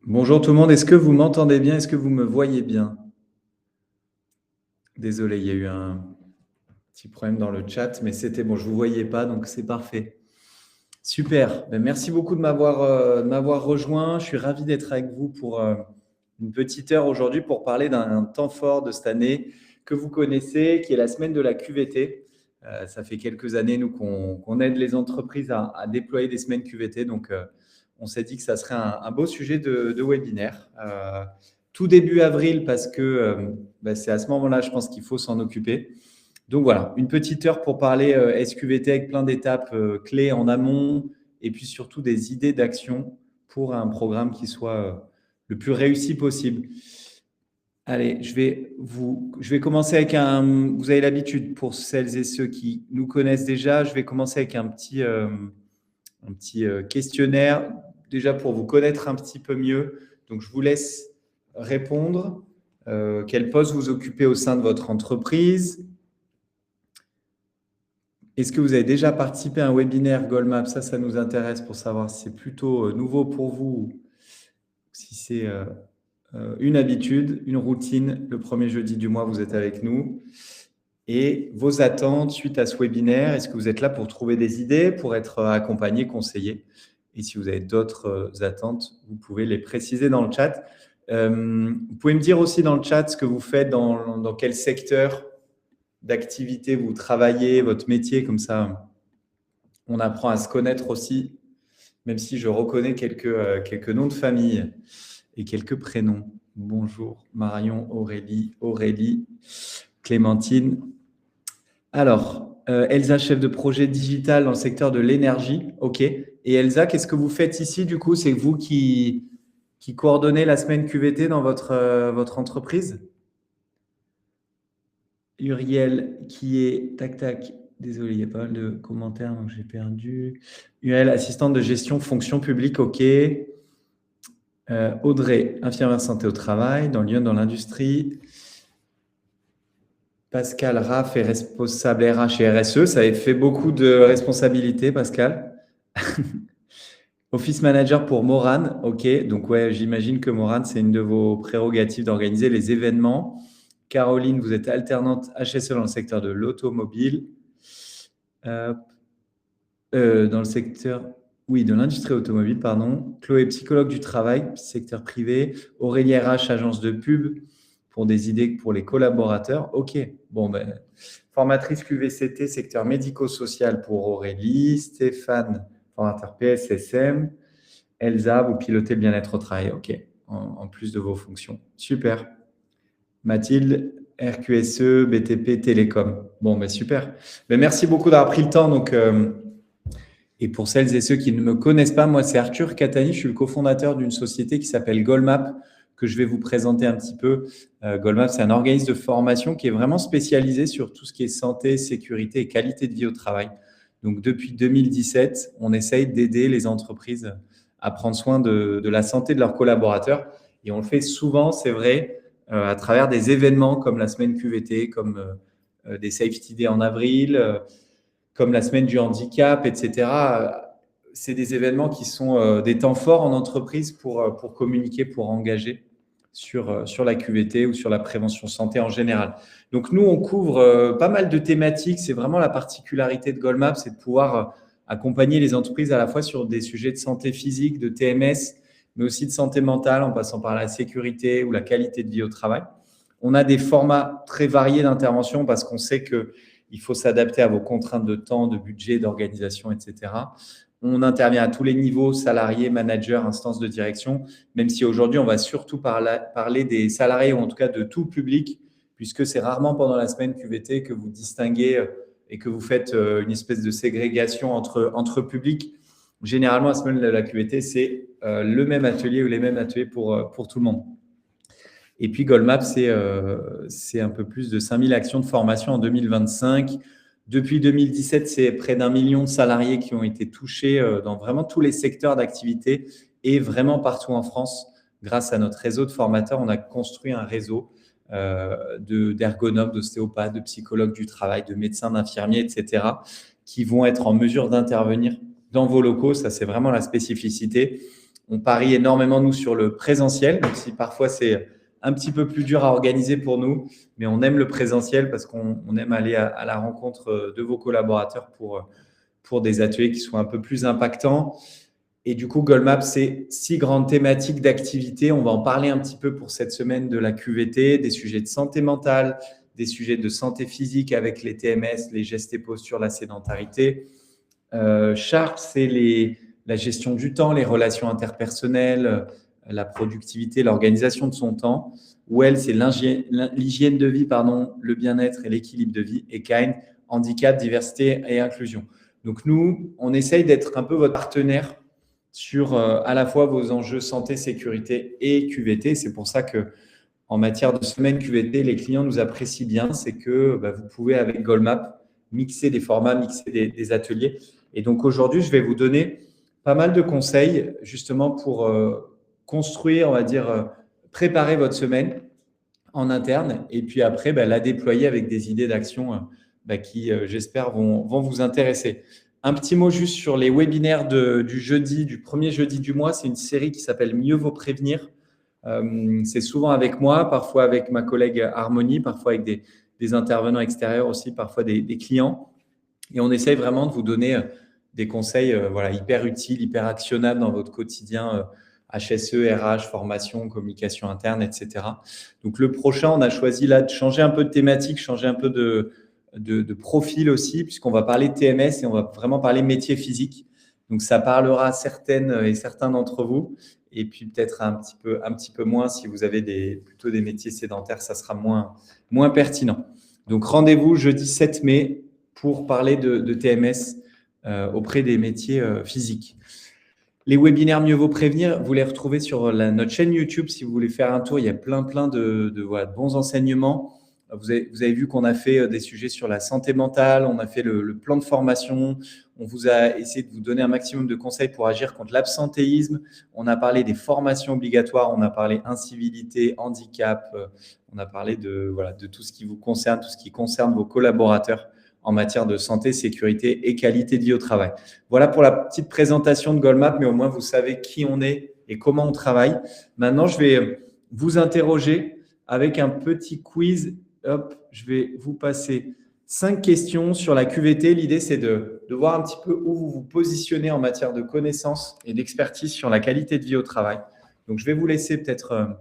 Bonjour tout le monde, est-ce que vous m'entendez bien? Est-ce que vous me voyez bien? Désolé, il y a eu un petit problème dans le chat, mais c'était bon, je ne vous voyais pas, donc c'est parfait. Super, merci beaucoup de m'avoir rejoint. Je suis ravi d'être avec vous pour une petite heure aujourd'hui pour parler d'un temps fort de cette année que vous connaissez, qui est la semaine de la QVT. Ça fait quelques années, nous, qu'on aide les entreprises à déployer des semaines QVT, donc on s'est dit que ça serait un beau sujet de webinaire. Tout début avril, parce que c'est à ce moment-là, je pense qu'il faut s'en occuper. Donc voilà, une petite heure pour parler SQVT avec plein d'étapes clés en amont et puis surtout des idées d'action pour un programme qui soit le plus réussi possible. Allez, je vais commencer avec vous avez l'habitude pour celles et ceux qui nous connaissent déjà, je vais commencer avec un petit questionnaire déjà pour vous connaître un petit peu mieux. Donc je vous laisse répondre. Quel poste vous occupez au sein de votre entreprise? Est-ce que vous avez déjà participé à un webinaire Goldmap? Ça nous intéresse pour savoir si c'est plutôt nouveau pour vous, si c'est une habitude, une routine. Le premier jeudi du mois, vous êtes avec nous. Et vos attentes suite à ce webinaire, est-ce que vous êtes là pour trouver des idées, pour être accompagné, conseillé? Et si vous avez d'autres attentes, vous pouvez les préciser dans le chat. Vous pouvez me dire aussi dans le chat ce que vous faites, dans quel secteur d'activité vous travaillez, votre métier, comme ça on apprend à se connaître aussi, même si je reconnais quelques noms de famille et quelques prénoms. Bonjour Marion, Aurélie, Clémentine. Alors, Elsa, chef de projet digital dans le secteur de l'énergie. OK. Et Elsa, qu'est-ce que vous faites ici du coup? C'est vous qui coordonnez la semaine QVT dans votre entreprise? Uriel, qui est… Tac, tac. Désolé, il y a pas mal de commentaires, donc j'ai perdu. Uriel, assistante de gestion fonction publique, OK. Audrey, infirmière santé au travail, dans Lyon, dans l'industrie. Pascal Raff est responsable RH et RSE. Ça avait fait beaucoup de responsabilités, Pascal. Office manager pour Moran, OK. Donc, ouais, j'imagine que Moran, c'est une de vos prérogatives d'organiser les événements. Caroline, vous êtes alternante HSE dans le secteur de l'automobile. Dans le secteur, oui, de l'industrie automobile, pardon. Chloé, psychologue du travail, secteur privé. Aurélie RH, agence de pub pour des idées pour les collaborateurs. OK. Bon, formatrice QVCT, secteur médico-social pour Aurélie. Stéphane, formateur PSSM. Elsa, vous pilotez le bien-être au travail. OK. En plus de vos fonctions. Super. Mathilde, RQSE, BTP, Télécom. Bon, super. Merci beaucoup d'avoir pris le temps. Donc, et pour celles et ceux qui ne me connaissent pas, moi, c'est Arthur Catani. Je suis le cofondateur d'une société qui s'appelle Goldmap, que je vais vous présenter un petit peu. Goldmap, c'est un organisme de formation qui est vraiment spécialisé sur tout ce qui est santé, sécurité et qualité de vie au travail. Donc, depuis 2017, on essaye d'aider les entreprises à prendre soin de la santé de leurs collaborateurs. Et on le fait souvent, c'est vrai, à travers des événements comme la semaine QVT, comme des Safety Day en avril, comme la semaine du handicap, etc. C'est des événements qui sont des temps forts en entreprise pour communiquer, pour engager sur la QVT ou sur la prévention santé en général. Donc, nous, on couvre pas mal de thématiques. C'est vraiment la particularité de Goldmap, c'est de pouvoir accompagner les entreprises à la fois sur des sujets de santé physique, de TMS, mais aussi de santé mentale en passant par la sécurité ou la qualité de vie au travail. On a des formats très variés d'intervention parce qu'on sait qu'il faut s'adapter à vos contraintes de temps, de budget, d'organisation, etc. On intervient à tous les niveaux, salariés, managers, instances de direction, même si aujourd'hui, on va surtout parler des salariés ou en tout cas de tout public, puisque c'est rarement pendant la semaine QVT que vous distinguez et que vous faites une espèce de ségrégation entre publics. Généralement, la semaine de la QVT, c'est le même atelier ou les mêmes ateliers pour tout le monde. Et puis, Goldmap, c'est un peu plus de 5000 actions de formation en 2025. Depuis 2017, c'est près d'1 million de salariés qui ont été touchés dans vraiment tous les secteurs d'activité et vraiment partout en France. Grâce à notre réseau de formateurs, on a construit un réseau d'ergonomes, d'ostéopathes, de psychologues du travail, de médecins, d'infirmiers, etc., qui vont être en mesure d'intervenir dans vos locaux. Ça, c'est vraiment la spécificité. On parie énormément, nous, sur le présentiel, même si parfois c'est un petit peu plus dur à organiser pour nous, mais on aime le présentiel parce qu'on aime aller à la rencontre de vos collaborateurs pour des ateliers qui soient un peu plus impactants. Et du coup, Goldmap, c'est 6 grandes thématiques d'activité. On va en parler un petit peu pour cette semaine de la QVT, des sujets de santé mentale, des sujets de santé physique avec les TMS, les gestes et postures, la sédentarité. Sharp, c'est la gestion du temps, les relations interpersonnelles, la productivité, l'organisation de son temps. Well, c'est l'hygiène de vie, le bien-être et l'équilibre de vie. Et Kind, handicap, diversité et inclusion. Donc nous, on essaye d'être un peu votre partenaire sur à la fois vos enjeux santé, sécurité et QVT. C'est pour ça que en matière de semaine QVT, les clients nous apprécient bien. C'est que vous pouvez, avec Goldmap, mixer des formats, mixer des ateliers. Et donc aujourd'hui, je vais vous donner pas mal de conseils justement pour construire, on va dire, préparer votre semaine en interne et puis après la déployer avec des idées d'action qui, j'espère, vont vous intéresser. Un petit mot juste sur les webinaires du premier jeudi du mois. C'est une série qui s'appelle « Mieux vaut prévenir ». C'est souvent avec moi, parfois avec ma collègue Harmonie, parfois avec des intervenants extérieurs aussi, parfois des clients. Et on essaye vraiment de vous donner des conseils hyper utiles, hyper actionnables dans votre quotidien, HSE, RH, formation, communication interne, etc. Donc le prochain, on a choisi là de changer un peu de thématique, changer un peu de profil aussi, puisqu'on va parler TMS et on va vraiment parler métier physique. Donc ça parlera à certaines et certains d'entre vous. Et puis peut-être un petit peu moins si vous avez plutôt des métiers sédentaires, ça sera moins pertinent. Donc rendez-vous jeudi 7 mai pour parler de TMS auprès des métiers physiques. Les webinaires Mieux vaut prévenir, vous les retrouvez sur notre chaîne YouTube. Si vous voulez faire un tour, il y a plein de bons enseignements. Vous avez vu qu'on a fait des sujets sur la santé mentale, on a fait le plan de formation, on vous a essayé de vous donner un maximum de conseils pour agir contre l'absentéisme, on a parlé des formations obligatoires, on a parlé incivilité, handicap, on a parlé de tout ce qui vous concerne, tout ce qui concerne vos collaborateurs en matière de santé, sécurité et qualité de vie au travail. Voilà pour la petite présentation de Goldmap, mais au moins vous savez qui on est et comment on travaille. Maintenant, je vais vous interroger avec un petit quiz. Hop, je vais vous passer 5 questions sur la QVT. L'idée, c'est de voir un petit peu où vous vous positionnez en matière de connaissances et d'expertise sur la qualité de vie au travail. Donc, je vais vous laisser peut-être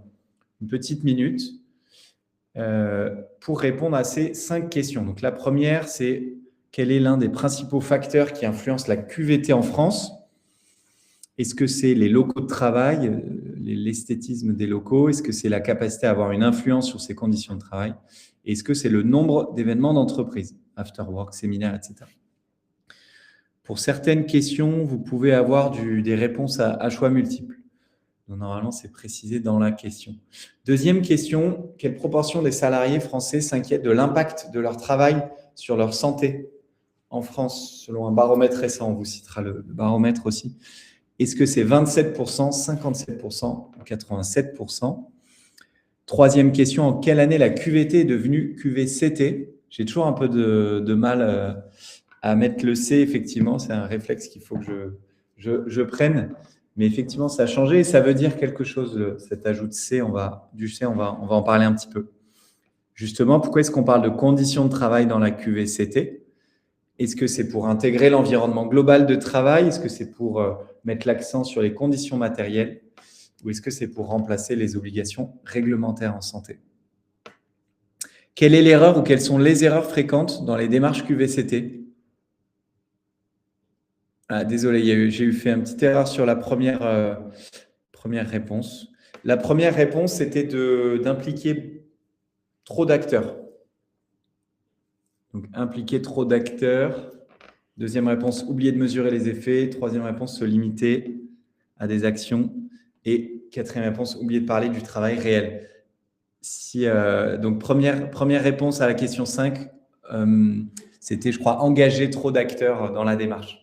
une petite minute pour répondre à ces 5 questions. Donc, la première, c'est quel est l'un des principaux facteurs qui influencent la QVT en France? Est-ce que c'est les locaux de travail, l'esthétisme des locaux? Est-ce que c'est la capacité à avoir une influence sur ces conditions de travail? Est-ce que c'est le nombre d'événements d'entreprise, after work, séminaires, etc. Pour certaines questions, vous pouvez avoir des réponses à choix multiples. Donc, normalement, c'est précisé dans la question. Deuxième question, quelle proportion des salariés français s'inquiètent de l'impact de leur travail sur leur santé en France, selon un baromètre récent? On vous citera le baromètre aussi. Est-ce que c'est 27%, 57% ou 87%? Troisième question, en quelle année la QVT est devenue QVCT? J'ai toujours un peu de mal à mettre le C, effectivement. C'est un réflexe qu'il faut que je prenne. Mais effectivement, ça a changé et ça veut dire quelque chose, cet ajout de C. On va en parler un petit peu. Justement, pourquoi est-ce qu'on parle de conditions de travail dans la QVCT? Est-ce que c'est pour intégrer l'environnement global de travail? Est-ce que c'est pour mettre l'accent sur les conditions matérielles? Ou est-ce que c'est pour remplacer les obligations réglementaires en santé? Quelle est l'erreur ou quelles sont les erreurs fréquentes dans les démarches QVCT? Désolé, j'ai fait une petite erreur sur la première réponse. La première réponse, c'était d'impliquer trop d'acteurs. Donc, impliquer trop d'acteurs. Deuxième réponse, oublier de mesurer les effets. Troisième réponse, se limiter à des actions. Et quatrième réponse, oublier de parler du travail réel. Donc, première réponse à la question 5, c'était, je crois, engager trop d'acteurs dans la démarche.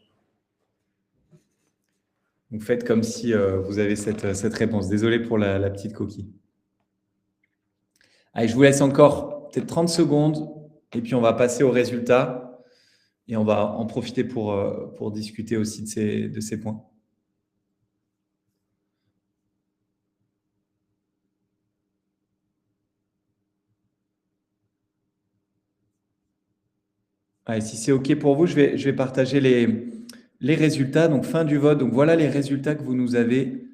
Donc, faites comme si vous avez cette réponse. Désolé pour la petite coquille. Allez, je vous laisse encore peut-être 30 secondes et puis on va passer aux résultats et on va en profiter pour discuter aussi de ces points. Ouais, si c'est OK pour vous, je vais partager les résultats. Donc, fin du vote. Donc, voilà les résultats que vous nous avez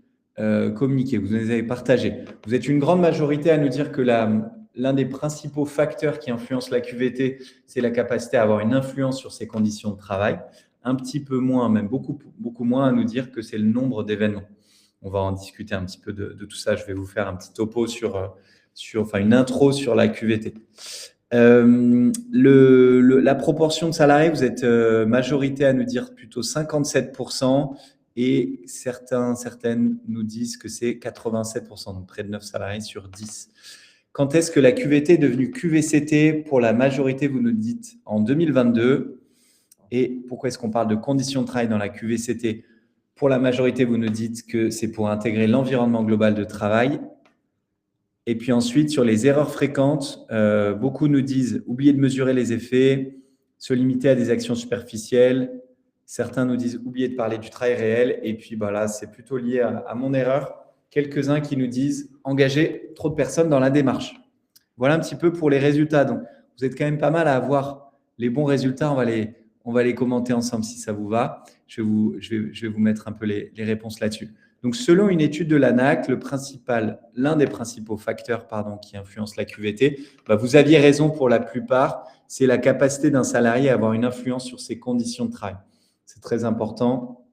communiqués, vous nous avez partagés. Vous êtes une grande majorité à nous dire que l'un des principaux facteurs qui influence la QVT, c'est la capacité à avoir une influence sur ses conditions de travail. Un petit peu moins, même beaucoup, beaucoup moins, à nous dire que c'est le nombre d'événements. On va en discuter un petit peu de tout ça. Je vais vous faire un petit topo enfin une intro sur la QVT. La proportion de salariés, vous êtes majorité à nous dire plutôt 57% et certaines nous disent que c'est 87%, donc près de 9 salariés sur 10. Quand est-ce que la QVT est devenue QVCT? Pour la majorité, vous nous dites en 2022. Et pourquoi est-ce qu'on parle de conditions de travail dans la QVCT? Pour la majorité, vous nous dites que c'est pour intégrer l'environnement global de travail. Et puis ensuite, sur les erreurs fréquentes, beaucoup nous disent oublier de mesurer les effets, se limiter à des actions superficielles. Certains nous disent oublier de parler du travail réel. Et puis là, c'est plutôt lié à mon erreur. Quelques-uns qui nous disent engager trop de personnes dans la démarche. Voilà un petit peu pour les résultats. Donc, vous êtes quand même pas mal à avoir les bons résultats. On va les commenter ensemble si ça vous va. Je vais vous mettre un peu les réponses là-dessus. Donc, selon une étude de l'ANAC, l'un des principaux facteurs qui influencent la QVT, vous aviez raison pour la plupart, c'est la capacité d'un salarié à avoir une influence sur ses conditions de travail. C'est très important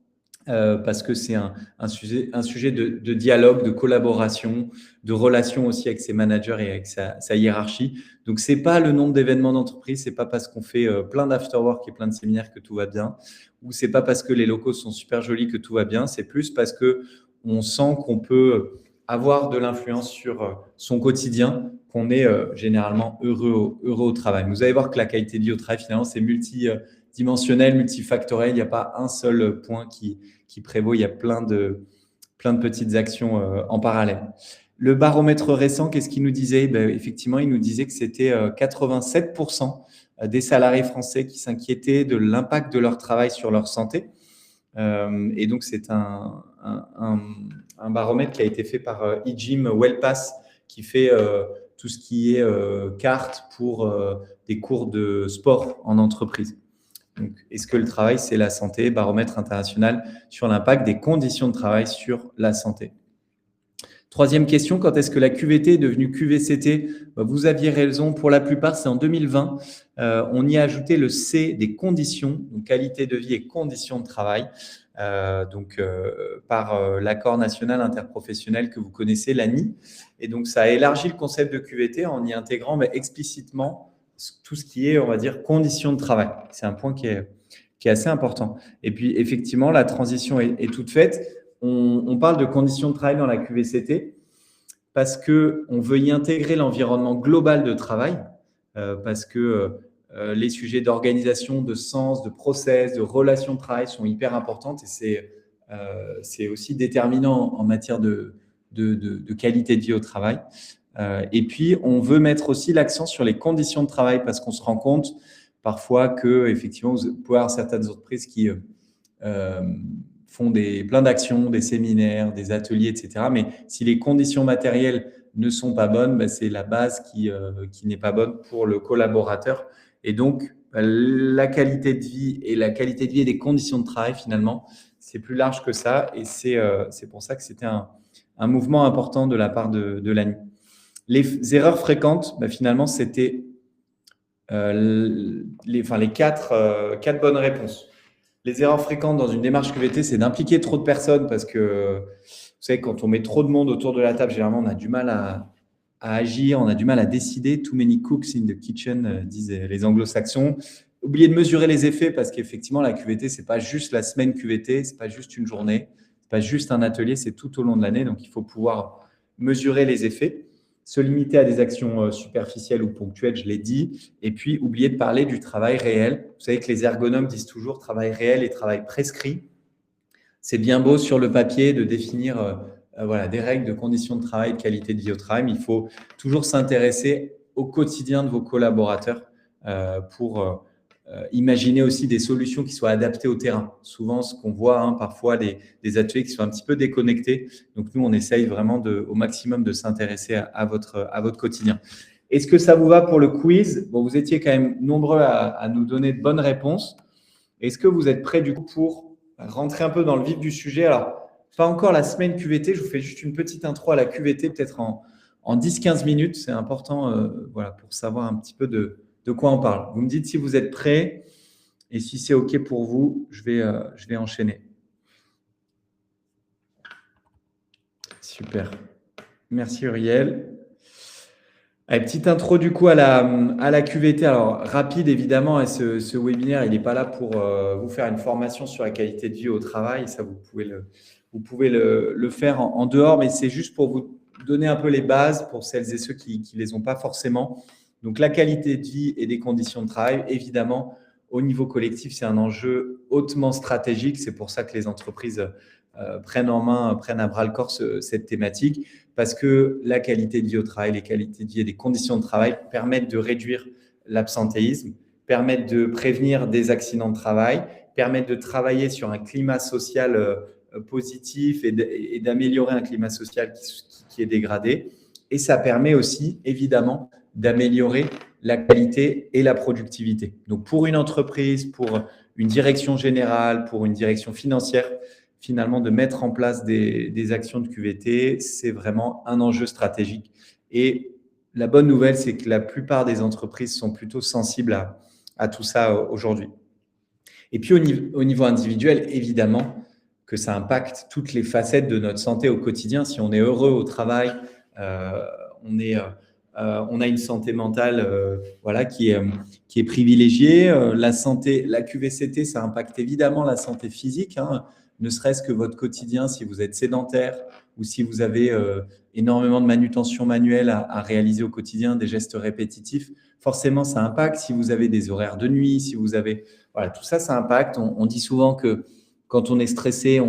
parce que c'est un sujet de dialogue, de collaboration, de relation aussi avec ses managers et avec sa hiérarchie. Donc, ce n'est pas le nombre d'événements d'entreprise, ce n'est pas parce qu'on fait plein d'afterwork et plein de séminaires que tout va bien, ou ce n'est pas parce que les locaux sont super jolis que tout va bien, c'est plus parce qu'on sent qu'on peut avoir de l'influence sur son quotidien, qu'on est généralement heureux au travail. Vous allez voir que la qualité de vie au travail, finalement, c'est multidimensionnel, multifactoriel. Il n'y a pas un seul point qui prévaut. Il y a plein de petites actions en parallèle. Le baromètre récent, qu'est-ce qu'il nous disait? Effectivement, il nous disait que c'était 87% des salariés français qui s'inquiétaient de l'impact de leur travail sur leur santé. Et donc, c'est un baromètre qui a été fait par eGym Wellpass, qui fait tout ce qui est carte pour des cours de sport en entreprise. Donc, est-ce que le travail, c'est la santé? Baromètre international sur l'impact des conditions de travail sur la santé. Troisième question, quand est-ce que la QVT est devenue QVCT? Vous aviez raison, pour la plupart, c'est en 2020. On y a ajouté le C des conditions, donc qualité de vie et conditions de travail, par l'accord national interprofessionnel que vous connaissez, l'ANI. Et donc, ça a élargi le concept de QVT en y intégrant explicitement tout ce qui est, on va dire, conditions de travail. C'est un point qui est assez important. Et puis, effectivement, la transition est toute faite. On parle de conditions de travail dans la QVCT parce qu'on veut y intégrer l'environnement global de travail, parce que les sujets d'organisation, de sens, de process, de relations de travail sont hyper importantes et c'est aussi déterminant en matière de qualité de vie au travail. Et puis, on veut mettre aussi l'accent sur les conditions de travail parce qu'on se rend compte parfois que, effectivement, vous pouvez avoir certaines entreprises qui font plein d'actions, des séminaires, des ateliers, etc. Mais si les conditions matérielles ne sont pas bonnes, c'est la base qui n'est pas bonne pour le collaborateur. Et donc, la qualité de vie et des conditions de travail, finalement, c'est plus large que ça. Et c'est pour ça que c'était un mouvement important de la part de l'ANI. Les erreurs fréquentes, finalement, c'était les quatre bonnes réponses. Les erreurs fréquentes dans une démarche QVT, c'est d'impliquer trop de personnes parce que, vous savez, quand on met trop de monde autour de la table, généralement, on a du mal à agir, on a du mal à décider. Too many cooks in the kitchen, disent les anglo-saxons. Oubliez de mesurer les effets parce qu'effectivement, la QVT, ce n'est pas juste la semaine QVT, ce n'est pas juste une journée, ce n'est pas juste un atelier, c'est tout au long de l'année. Donc, il faut pouvoir mesurer les effets. Se limiter à des actions superficielles ou ponctuelles, je l'ai dit. Et puis, oublier de parler du travail réel. Vous savez que les ergonomes disent toujours travail réel et travail prescrit. C'est bien beau sur le papier de définir des règles de conditions de travail, de qualité de vie au travail, mais il faut toujours s'intéresser au quotidien de vos collaborateurs pour imaginer aussi des solutions qui soient adaptées au terrain. Souvent, ce qu'on voit, parfois, des ateliers qui sont un petit peu déconnectés. Donc, nous, on essaye vraiment au maximum de s'intéresser à votre quotidien. Est-ce que ça vous va pour le quiz? Bon, vous étiez quand même nombreux à nous donner de bonnes réponses. Est-ce que vous êtes prêts du coup pour rentrer un peu dans le vif du sujet? Alors, pas encore la semaine QVT, je vous fais juste une petite intro à la QVT, peut-être en 10-15 minutes. C'est important voilà, pour savoir un petit peu de quoi on parle. Vous me dites si vous êtes prêts et si c'est OK pour vous, je vais enchaîner. Super. Merci Uriel. Allez, petite intro du coup à la QVT. Alors, rapide évidemment, et ce webinaire, il n'est pas là pour vous faire une formation sur la qualité de vie au travail. Ça, vous pouvez le faire en dehors, mais c'est juste pour vous donner un peu les bases pour celles et ceux qui ne les ont pas forcément. Donc, la qualité de vie et des conditions de travail, évidemment, au niveau collectif, c'est un enjeu hautement stratégique. C'est pour ça que les entreprises prennent en main, prennent à bras le corps cette thématique. Parce que la qualité de vie au travail, les qualités de vie et les conditions de travail permettent de réduire l'absentéisme, permettent de prévenir des accidents de travail, permettent de travailler sur un climat social positif et d'améliorer un climat social qui est dégradé. Et ça permet aussi, évidemment, d'améliorer la qualité et la productivité. Donc, pour une entreprise, pour une direction générale, pour une direction financière, finalement, de mettre en place des actions de QVT, c'est vraiment un enjeu stratégique. Et la bonne nouvelle, c'est que la plupart des entreprises sont plutôt sensibles à tout ça aujourd'hui. Et puis, au niveau individuel, évidemment, que ça impacte toutes les facettes de notre santé au quotidien. Si on est heureux au travail, on a une santé mentale voilà, qui est privilégiée. La QVCT, ça impacte évidemment la santé physique, hein, ne serait-ce que votre quotidien, si vous êtes sédentaire ou si vous avez énormément de manutention manuelle à réaliser au quotidien, des gestes répétitifs, forcément, ça impacte. Si vous avez des horaires de nuit, si vous avez… Voilà, tout ça, ça impacte. On dit souvent que quand on est stressé,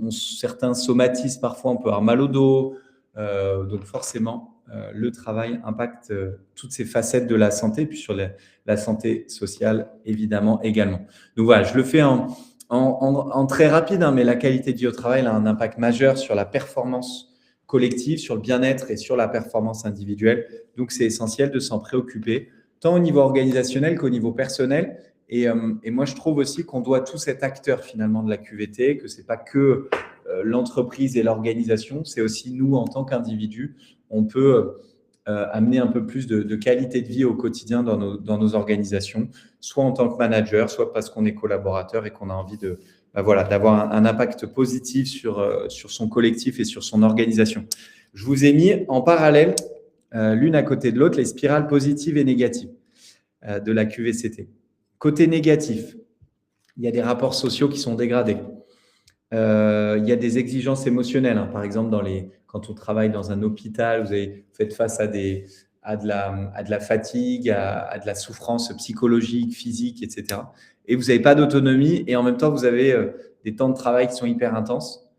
certains somatisent parfois, on peut avoir mal au dos. Donc forcément, le travail impacte toutes ces facettes de la santé, puis sur la santé sociale, évidemment, également. Donc voilà, je le fais en très rapide, hein, mais la qualité de vie au travail a un impact majeur sur la performance collective, sur le bien-être et sur la performance individuelle. Donc, c'est essentiel de s'en préoccuper, tant au niveau organisationnel qu'au niveau personnel. Et moi, je trouve aussi qu'on doit tous être acteurs finalement de la QVT, que ce n'est pas que l'entreprise et l'organisation, c'est aussi nous en tant qu'individus. On peut amener un peu plus de qualité de vie au quotidien dans nos organisations, soit en tant que manager, soit parce qu'on est collaborateur et qu'on a envie d'avoir un impact positif sur son collectif et sur son organisation. Je vous ai mis en parallèle, l'une à côté de l'autre, les spirales positives et négatives de la QVCT. Côté négatif, il y a des rapports sociaux qui sont dégradés. Il y a des exigences émotionnelles, hein. Par exemple, quand on travaille dans un hôpital, vous faites face à de la fatigue, à de la souffrance psychologique, physique, etc. Et vous n'avez pas d'autonomie et en même temps, vous avez des temps de travail qui sont hyper intenses.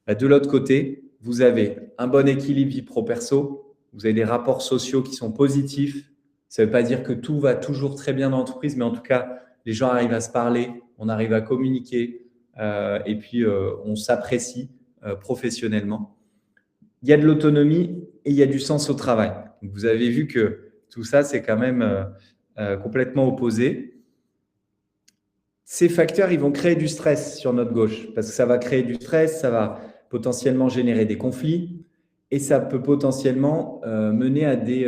De l'autre côté, vous avez un bon équilibre vie pro-perso, vous avez des rapports sociaux qui sont positifs. Ça ne veut pas dire que tout va toujours très bien dans l'entreprise, mais en tout cas, les gens arrivent à se parler, on arrive à communiquer et puis on s'apprécie professionnellement. Il y a de l'autonomie et il y a du sens au travail. Donc, vous avez vu que tout ça, c'est quand même complètement opposé. Ces facteurs, ils vont créer du stress sur notre gauche parce que ça va créer du stress, ça va potentiellement générer des conflits et ça peut potentiellement mener à des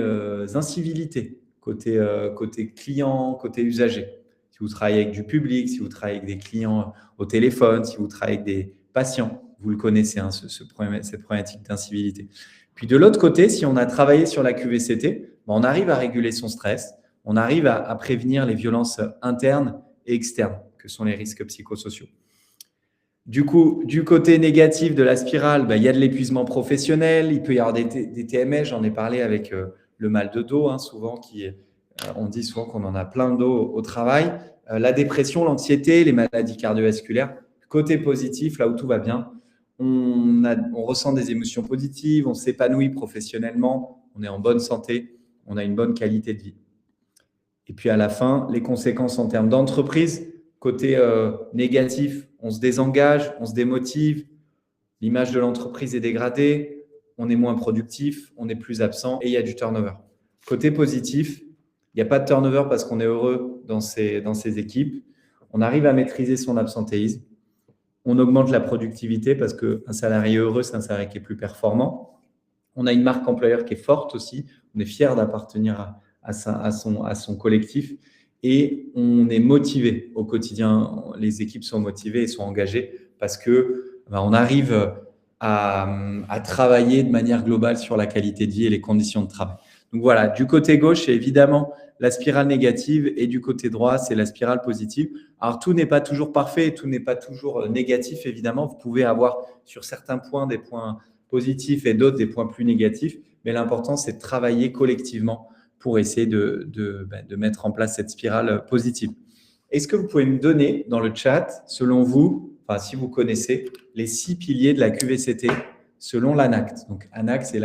incivilités côté client, côté usager. Si vous travaillez avec du public, si vous travaillez avec des clients au téléphone, si vous travaillez avec des patients, vous le connaissez, hein, cette problématique d'incivilité. Puis de l'autre côté, si on a travaillé sur la QVCT, on arrive à réguler son stress, on arrive à prévenir les violences internes et externes, que sont les risques psychosociaux. Du coup, du côté négatif de la spirale, il y a de l'épuisement professionnel, il peut y avoir des TMS, j'en ai parlé avec le mal de dos, hein, souvent, on dit souvent qu'on en a plein de dos au travail, la dépression, l'anxiété, les maladies cardiovasculaires. Côté positif, là où tout va bien, on ressent des émotions positives, on s'épanouit professionnellement, on est en bonne santé, on a une bonne qualité de vie. Et puis à la fin, les conséquences en termes d'entreprise, côté négatif, on se désengage, on se démotive, l'image de l'entreprise est dégradée, on est moins productif, on est plus absent et il y a du turnover. Côté positif, il n'y a pas de turnover parce qu'on est heureux dans ces équipes. On arrive à maîtriser son absentéisme. On augmente la productivité parce qu'un salarié heureux, c'est un salarié qui est plus performant. On a une marque employeur qui est forte aussi. On est fier d'appartenir à son collectif et on est motivé au quotidien. Les équipes sont motivées et sont engagées parce que on arrive à travailler de manière globale sur la qualité de vie et les conditions de travail. Donc voilà, du côté gauche, c'est évidemment la spirale négative et du côté droit, c'est la spirale positive. Alors, tout n'est pas toujours parfait, tout n'est pas toujours négatif, évidemment. Vous pouvez avoir sur certains points des points positifs et d'autres des points plus négatifs, mais l'important, c'est de travailler collectivement pour essayer de mettre en place cette spirale positive. Est-ce que vous pouvez me donner dans le chat, selon vous, enfin si vous connaissez, les 6 piliers de la QVCT selon l'ANACT? Donc, ANACT, c'est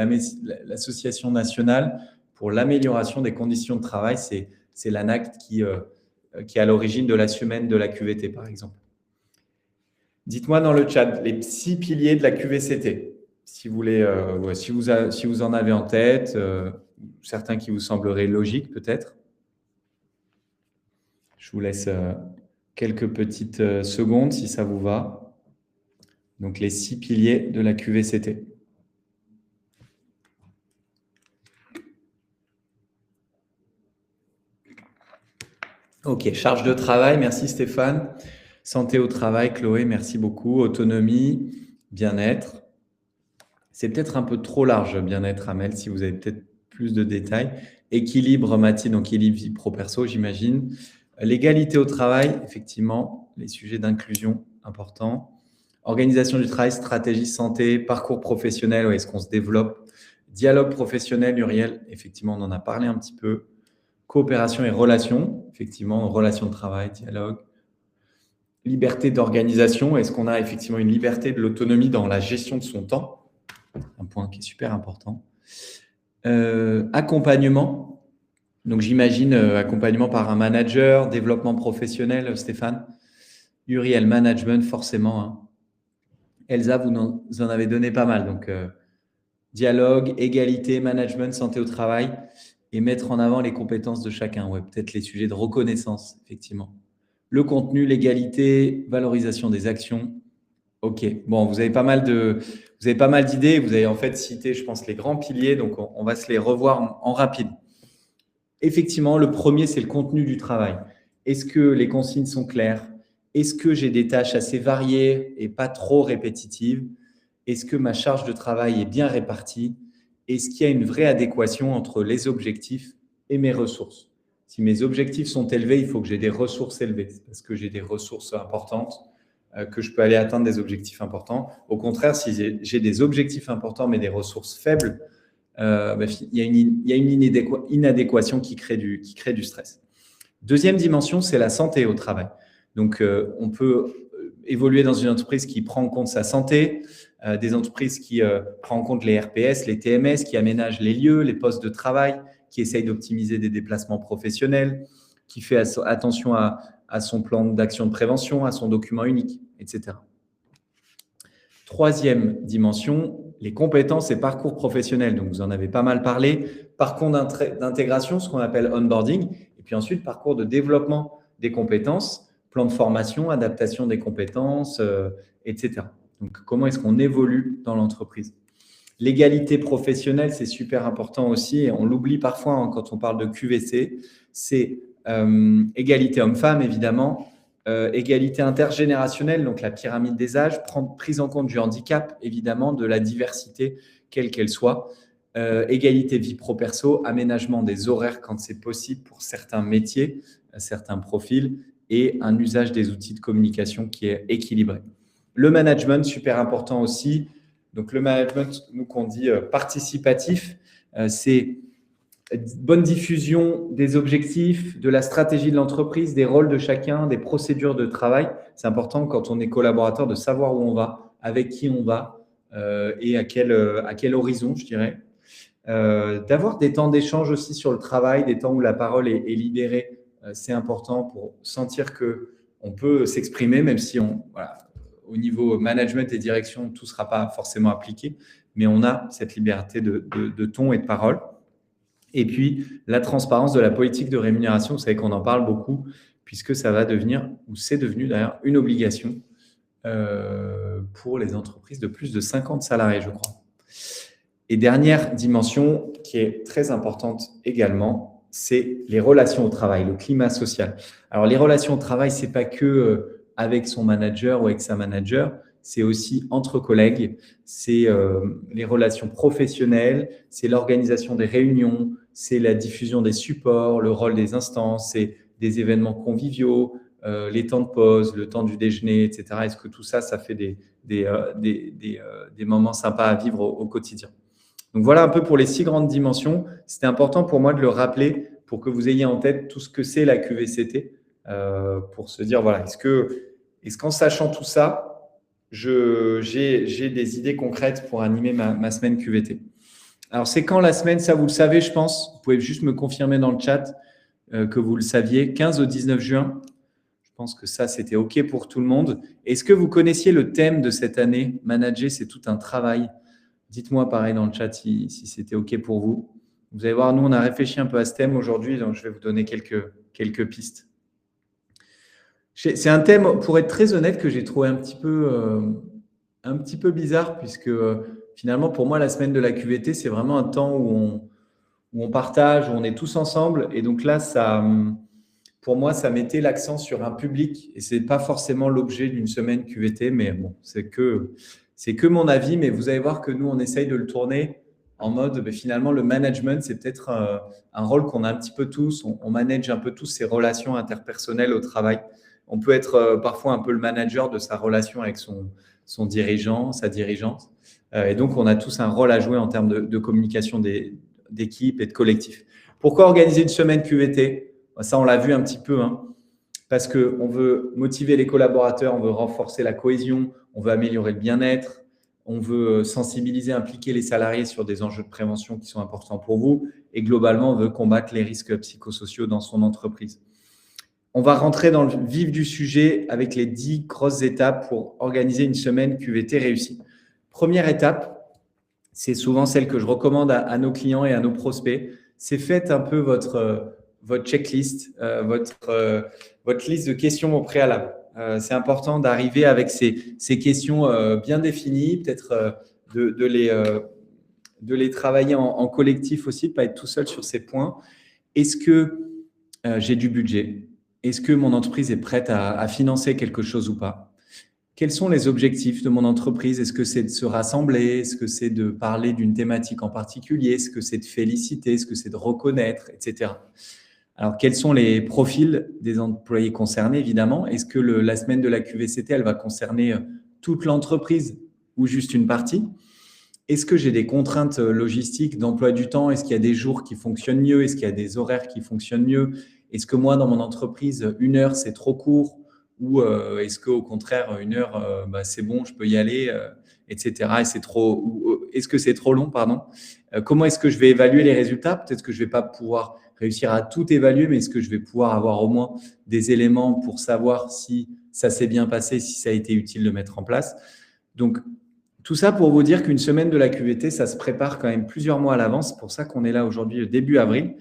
l'Association nationale pour l'amélioration des conditions de travail. C'est l'ANACT qui est à l'origine de la semaine de la QVT, par exemple. Dites-moi dans le chat les 6 piliers de la QVCT, si vous en avez en tête, certains qui vous sembleraient logiques peut-être. Je vous laisse quelques petites secondes si ça vous va. Donc, les 6 piliers de la QVCT. Ok, charge de travail, merci Stéphane. Santé au travail, Chloé, merci beaucoup. Autonomie, bien-être. C'est peut-être un peu trop large, bien-être, Amel, si vous avez peut-être plus de détails. Équilibre, Mathilde, donc équilibre vie pro-perso, j'imagine. L'égalité au travail, effectivement, les sujets d'inclusion, importants. Organisation du travail, stratégie santé, parcours professionnel, où est-ce qu'on se développe. Dialogue professionnel, Uriel, effectivement, on en a parlé un petit peu. Coopération et relations, effectivement, relations de travail, dialogue. Liberté d'organisation, est-ce qu'on a effectivement une liberté de l'autonomie dans la gestion de son temps? Un point qui est super important. Accompagnement, donc j'imagine accompagnement par un manager, développement professionnel, Stéphane. Uriel, management, forcément. Hein. Elsa, vous en avez donné pas mal. Donc, dialogue, égalité, management, santé au travail et mettre en avant les compétences de chacun. Ouais, peut-être les sujets de reconnaissance, effectivement. Le contenu, l'égalité, valorisation des actions. Ok, bon, vous avez pas mal d'idées. Vous avez en fait cité, je pense, les grands piliers. Donc, on va se les revoir en rapide. Effectivement, le premier, c'est le contenu du travail. Est-ce que les consignes sont claires? Est-ce que j'ai des tâches assez variées et pas trop répétitives? Est-ce que ma charge de travail est bien répartie? Est-ce qu'il y a une vraie adéquation entre les objectifs et mes ressources? Si mes objectifs sont élevés, il faut que j'ai des ressources élevées parce que j'ai des ressources importantes, que je peux aller atteindre des objectifs importants. Au contraire, si j'ai des objectifs importants mais des ressources faibles, il y a une inadéquation qui crée du stress. Deuxième dimension, c'est la santé au travail. Donc, on peut évoluer dans une entreprise qui prend en compte sa santé, des entreprises qui prennent en compte les RPS, les TMS, qui aménagent les lieux, les postes de travail, qui essayent d'optimiser des déplacements professionnels, qui fait attention à son plan d'action de prévention, à son document unique, etc. Troisième dimension, les compétences et parcours professionnels. Donc, vous en avez pas mal parlé. Parcours d'intégration, ce qu'on appelle onboarding. Et puis ensuite, parcours de développement des compétences, plan de formation, adaptation des compétences, etc. Donc, comment est-ce qu'on évolue dans l'entreprise? L'égalité professionnelle, c'est super important aussi. Et on l'oublie parfois hein, quand on parle de QVC. C'est égalité homme-femme, évidemment. Égalité intergénérationnelle, donc la pyramide des âges, prise en compte du handicap, évidemment, de la diversité, quelle qu'elle soit. Égalité vie pro-perso, aménagement des horaires quand c'est possible pour certains métiers, certains profils, et un usage des outils de communication qui est équilibré. Le management, super important aussi. Donc, le management, nous qu'on dit participatif, c'est bonne diffusion des objectifs, de la stratégie de l'entreprise, des rôles de chacun, des procédures de travail. C'est important quand on est collaborateur de savoir où on va, avec qui on va et à quel horizon, je dirais. D'avoir des temps d'échange aussi sur le travail, des temps où la parole est libérée. C'est important pour sentir qu'on peut s'exprimer, même si au niveau management et direction, tout ne sera pas forcément appliqué, mais on a cette liberté de ton et de parole. Et puis, la transparence de la politique de rémunération, vous savez qu'on en parle beaucoup, puisque ça va devenir, ou c'est devenu d'ailleurs, une obligation pour les entreprises de plus de 50 salariés, je crois. Et dernière dimension qui est très importante également, c'est les relations au travail, le climat social. Alors, les relations au travail, ce n'est pas que avec son manager ou avec sa manager, c'est aussi entre collègues, c'est les relations professionnelles, c'est l'organisation des réunions, c'est la diffusion des supports, le rôle des instances, c'est des événements conviviaux, les temps de pause, le temps du déjeuner, etc. Est-ce que tout ça, ça fait des moments sympas à vivre au quotidien? Donc voilà un peu pour les 6 grandes dimensions. C'était important pour moi de le rappeler pour que vous ayez en tête tout ce que c'est la QVCT, pour se dire, voilà, est-ce qu'en sachant tout ça, j'ai des idées concrètes pour animer ma semaine QVT. Alors, c'est quand la semaine? Ça, vous le savez, je pense. Vous pouvez juste me confirmer dans le chat que vous le saviez. 15 au 19 juin. Je pense que ça, c'était OK pour tout le monde. Est-ce que vous connaissiez le thème de cette année? Manager, c'est tout un travail. Dites-moi pareil dans le chat si c'était OK pour vous. Vous allez voir, nous, on a réfléchi un peu à ce thème aujourd'hui, donc je vais vous donner quelques pistes. C'est un thème, pour être très honnête, que j'ai trouvé un petit peu bizarre, puisque finalement, pour moi, la semaine de la QVT, c'est vraiment un temps où on partage, où on est tous ensemble. Et donc là, pour moi, ça mettait l'accent sur un public. Et ce n'est pas forcément l'objet d'une semaine QVT, mais bon, c'est que mon avis. Mais vous allez voir que nous, on essaye de le tourner en mode, finalement, le management, c'est peut-être un rôle qu'on a un petit peu tous. On manage un peu tous ces relations interpersonnelles au travail. On peut être parfois un peu le manager de sa relation avec son dirigeant, sa dirigeante. Et donc, on a tous un rôle à jouer en termes de communication d'équipe et de collectif. Pourquoi organiser une semaine QVT? Ça, on l'a vu un petit peu, parce qu'on veut motiver les collaborateurs, on veut renforcer la cohésion, on veut améliorer le bien-être, on veut sensibiliser, impliquer les salariés sur des enjeux de prévention qui sont importants pour vous. Et globalement, on veut combattre les risques psychosociaux dans son entreprise. On va rentrer dans le vif du sujet avec les 10 grosses étapes pour organiser une semaine QVT réussie. Première étape, c'est souvent celle que je recommande à nos clients et à nos prospects, c'est faites un peu votre checklist, votre liste de questions au préalable. C'est important d'arriver avec ces questions bien définies, peut-être de les travailler en collectif aussi, de ne pas être tout seul sur ces points. Est-ce que j'ai du budget? Est-ce que mon entreprise est prête à financer quelque chose ou pas? Quels sont les objectifs de mon entreprise? Est-ce que c'est de se rassembler? Est-ce que c'est de parler d'une thématique en particulier? Est-ce que c'est de féliciter? Est-ce que c'est de reconnaître, etc. Alors, quels sont les profils des employés concernés, évidemment? Est-ce que la semaine de la QVCT, elle va concerner toute l'entreprise ou juste une partie? Est-ce que j'ai des contraintes logistiques d'emploi du temps? Est-ce qu'il y a des jours qui fonctionnent mieux? Est-ce qu'il y a des horaires qui fonctionnent mieux? Est-ce que moi, dans mon entreprise, 1 heure, c'est trop court? Ou est-ce qu'au contraire, 1 heure, c'est bon, je peux y aller, etc. Est-ce que c'est trop long, pardon? Comment est-ce que je vais évaluer les résultats? Peut-être que je ne vais pas pouvoir réussir à tout évaluer, mais est-ce que je vais pouvoir avoir au moins des éléments pour savoir si ça s'est bien passé, si ça a été utile de mettre en place? Donc, tout ça pour vous dire qu'une semaine de la QVT, ça se prépare quand même plusieurs mois à l'avance. C'est pour ça qu'on est là aujourd'hui, début avril,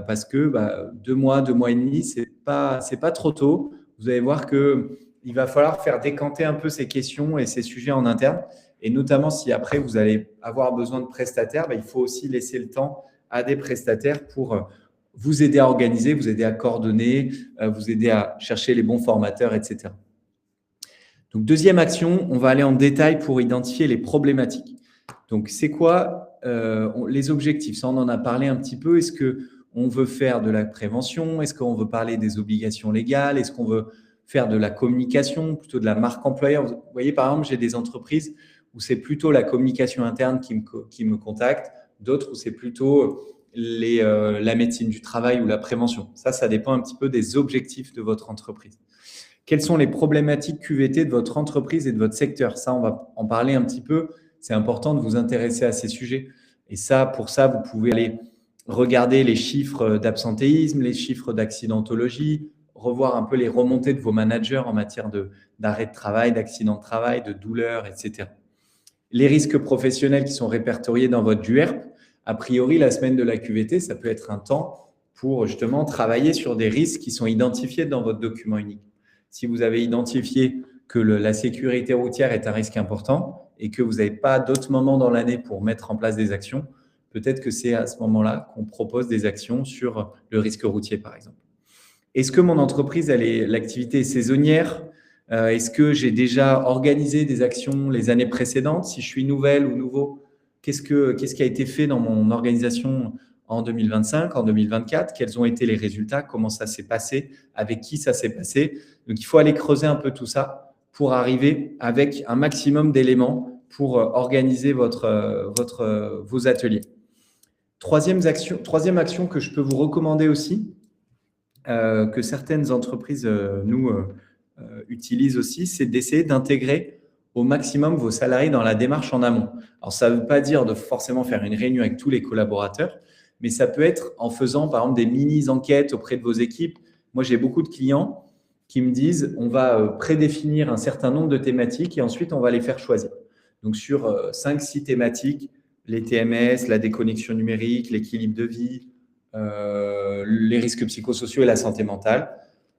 parce que 2 mois, 2 mois et demi, c'est pas trop tôt. Vous allez voir qu'il va falloir faire décanter un peu ces questions et ces sujets en interne. Et notamment, si après, vous allez avoir besoin de prestataires, il faut aussi laisser le temps à des prestataires pour vous aider à organiser, vous aider à coordonner, vous aider à chercher les bons formateurs, etc. Donc, deuxième action, on va aller en détail pour identifier les problématiques. Donc, c'est quoi les objectifs? Ça, on en a parlé un petit peu. Est-ce qu'on veut faire de la prévention? Est-ce qu'on veut parler des obligations légales? Est-ce qu'on veut faire de la communication, plutôt de la marque employeur? Vous voyez, par exemple, j'ai des entreprises où c'est plutôt la communication interne qui me contacte, d'autres où c'est plutôt la médecine du travail ou la prévention. Ça dépend un petit peu des objectifs de votre entreprise. Quelles sont les problématiques QVT de votre entreprise et de votre secteur? Ça, on va en parler un petit peu. C'est important de vous intéresser à ces sujets. Et pour ça, vous pouvez aller regarder les chiffres d'absentéisme, les chiffres d'accidentologie, revoir un peu les remontées de vos managers en matière d'arrêt de travail, d'accident de travail, de douleur, etc. Les risques professionnels qui sont répertoriés dans votre DUERP. A priori, la semaine de la QVT, ça peut être un temps pour justement travailler sur des risques qui sont identifiés dans votre document unique. Si vous avez identifié que la sécurité routière est un risque important et que vous n'avez pas d'autres moments dans l'année pour mettre en place des actions, peut-être que c'est à ce moment-là qu'on propose des actions sur le risque routier, par exemple. Est-ce que mon entreprise, l'activité est saisonnière? Est-ce que j'ai déjà organisé des actions les années précédentes? Si je suis nouvelle ou nouveau, qu'est-ce qui a été fait dans mon organisation en 2025, en 2024? Quels ont été les résultats? Comment ça s'est passé? Avec qui ça s'est passé? Donc, il faut aller creuser un peu tout ça pour arriver avec un maximum d'éléments pour organiser vos ateliers. Troisième action que je peux vous recommander aussi, que certaines entreprises utilisent aussi, c'est d'essayer d'intégrer au maximum vos salariés dans la démarche en amont. Alors, ça ne veut pas dire de forcément faire une réunion avec tous les collaborateurs, mais ça peut être en faisant, par exemple, des mini-enquêtes auprès de vos équipes. Moi, j'ai beaucoup de clients qui me disent on va prédéfinir un certain nombre de thématiques et ensuite, on va les faire choisir. Donc, sur 5-6 thématiques, les TMS, la déconnexion numérique, l'équilibre de vie, les risques psychosociaux et la santé mentale.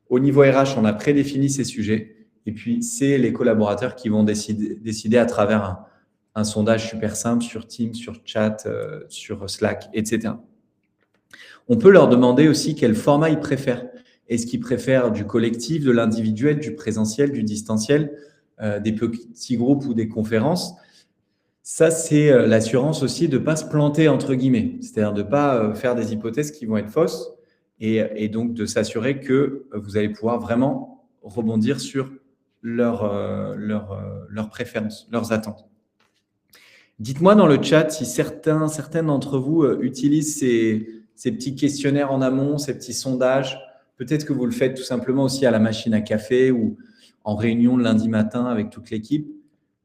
Au niveau RH, on a prédéfini ces sujets et puis c'est les collaborateurs qui vont décider à travers un sondage super simple sur Teams, sur Chat, sur Slack, etc. On peut leur demander aussi quel format ils préfèrent. Est-ce qu'ils préfèrent du collectif, de l'individuel, du présentiel, du distanciel, des petits groupes ou des conférences? Ça, c'est l'assurance aussi de ne pas se planter, entre guillemets. C'est-à-dire de ne pas faire des hypothèses qui vont être fausses et donc de s'assurer que vous allez pouvoir vraiment rebondir sur leurs préférences, leurs attentes. Dites-moi dans le chat si certaines d'entre vous utilisent ces petits questionnaires en amont, ces petits sondages. Peut-être que vous le faites tout simplement aussi à la machine à café ou en réunion le lundi matin avec toute l'équipe.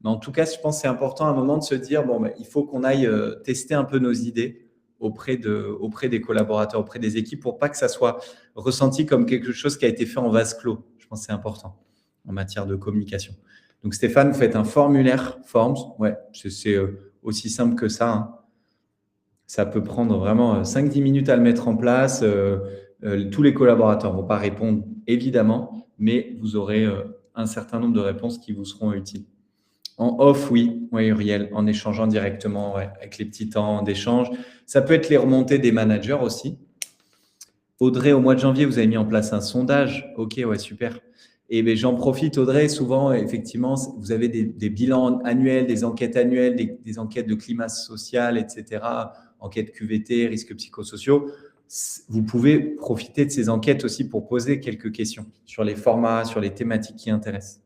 Mais en tout cas, je pense que c'est important à un moment de se dire il faut qu'on aille tester un peu nos idées auprès des collaborateurs, auprès des équipes, pour pas que ça soit ressenti comme quelque chose qui a été fait en vase clos. Je pense que c'est important en matière de communication. Donc Stéphane, vous faites un formulaire Forms. Ouais, c'est aussi simple que ça. Hein. Ça peut prendre vraiment 5-10 minutes à le mettre en place. Tous les collaborateurs ne vont pas répondre, évidemment, mais vous aurez un certain nombre de réponses qui vous seront utiles. En off, oui, Uriel, en échangeant directement avec les petits temps d'échange. Ça peut être les remontées des managers aussi. Audrey, au mois de janvier, vous avez mis en place un sondage. Ok, ouais, super. Et ben, j'en profite, Audrey, souvent, effectivement, vous avez des bilans annuels, des enquêtes annuelles, des enquêtes de climat social, etc., enquêtes QVT, risques psychosociaux. Vous pouvez profiter de ces enquêtes aussi pour poser quelques questions sur les formats, sur les thématiques qui intéressent.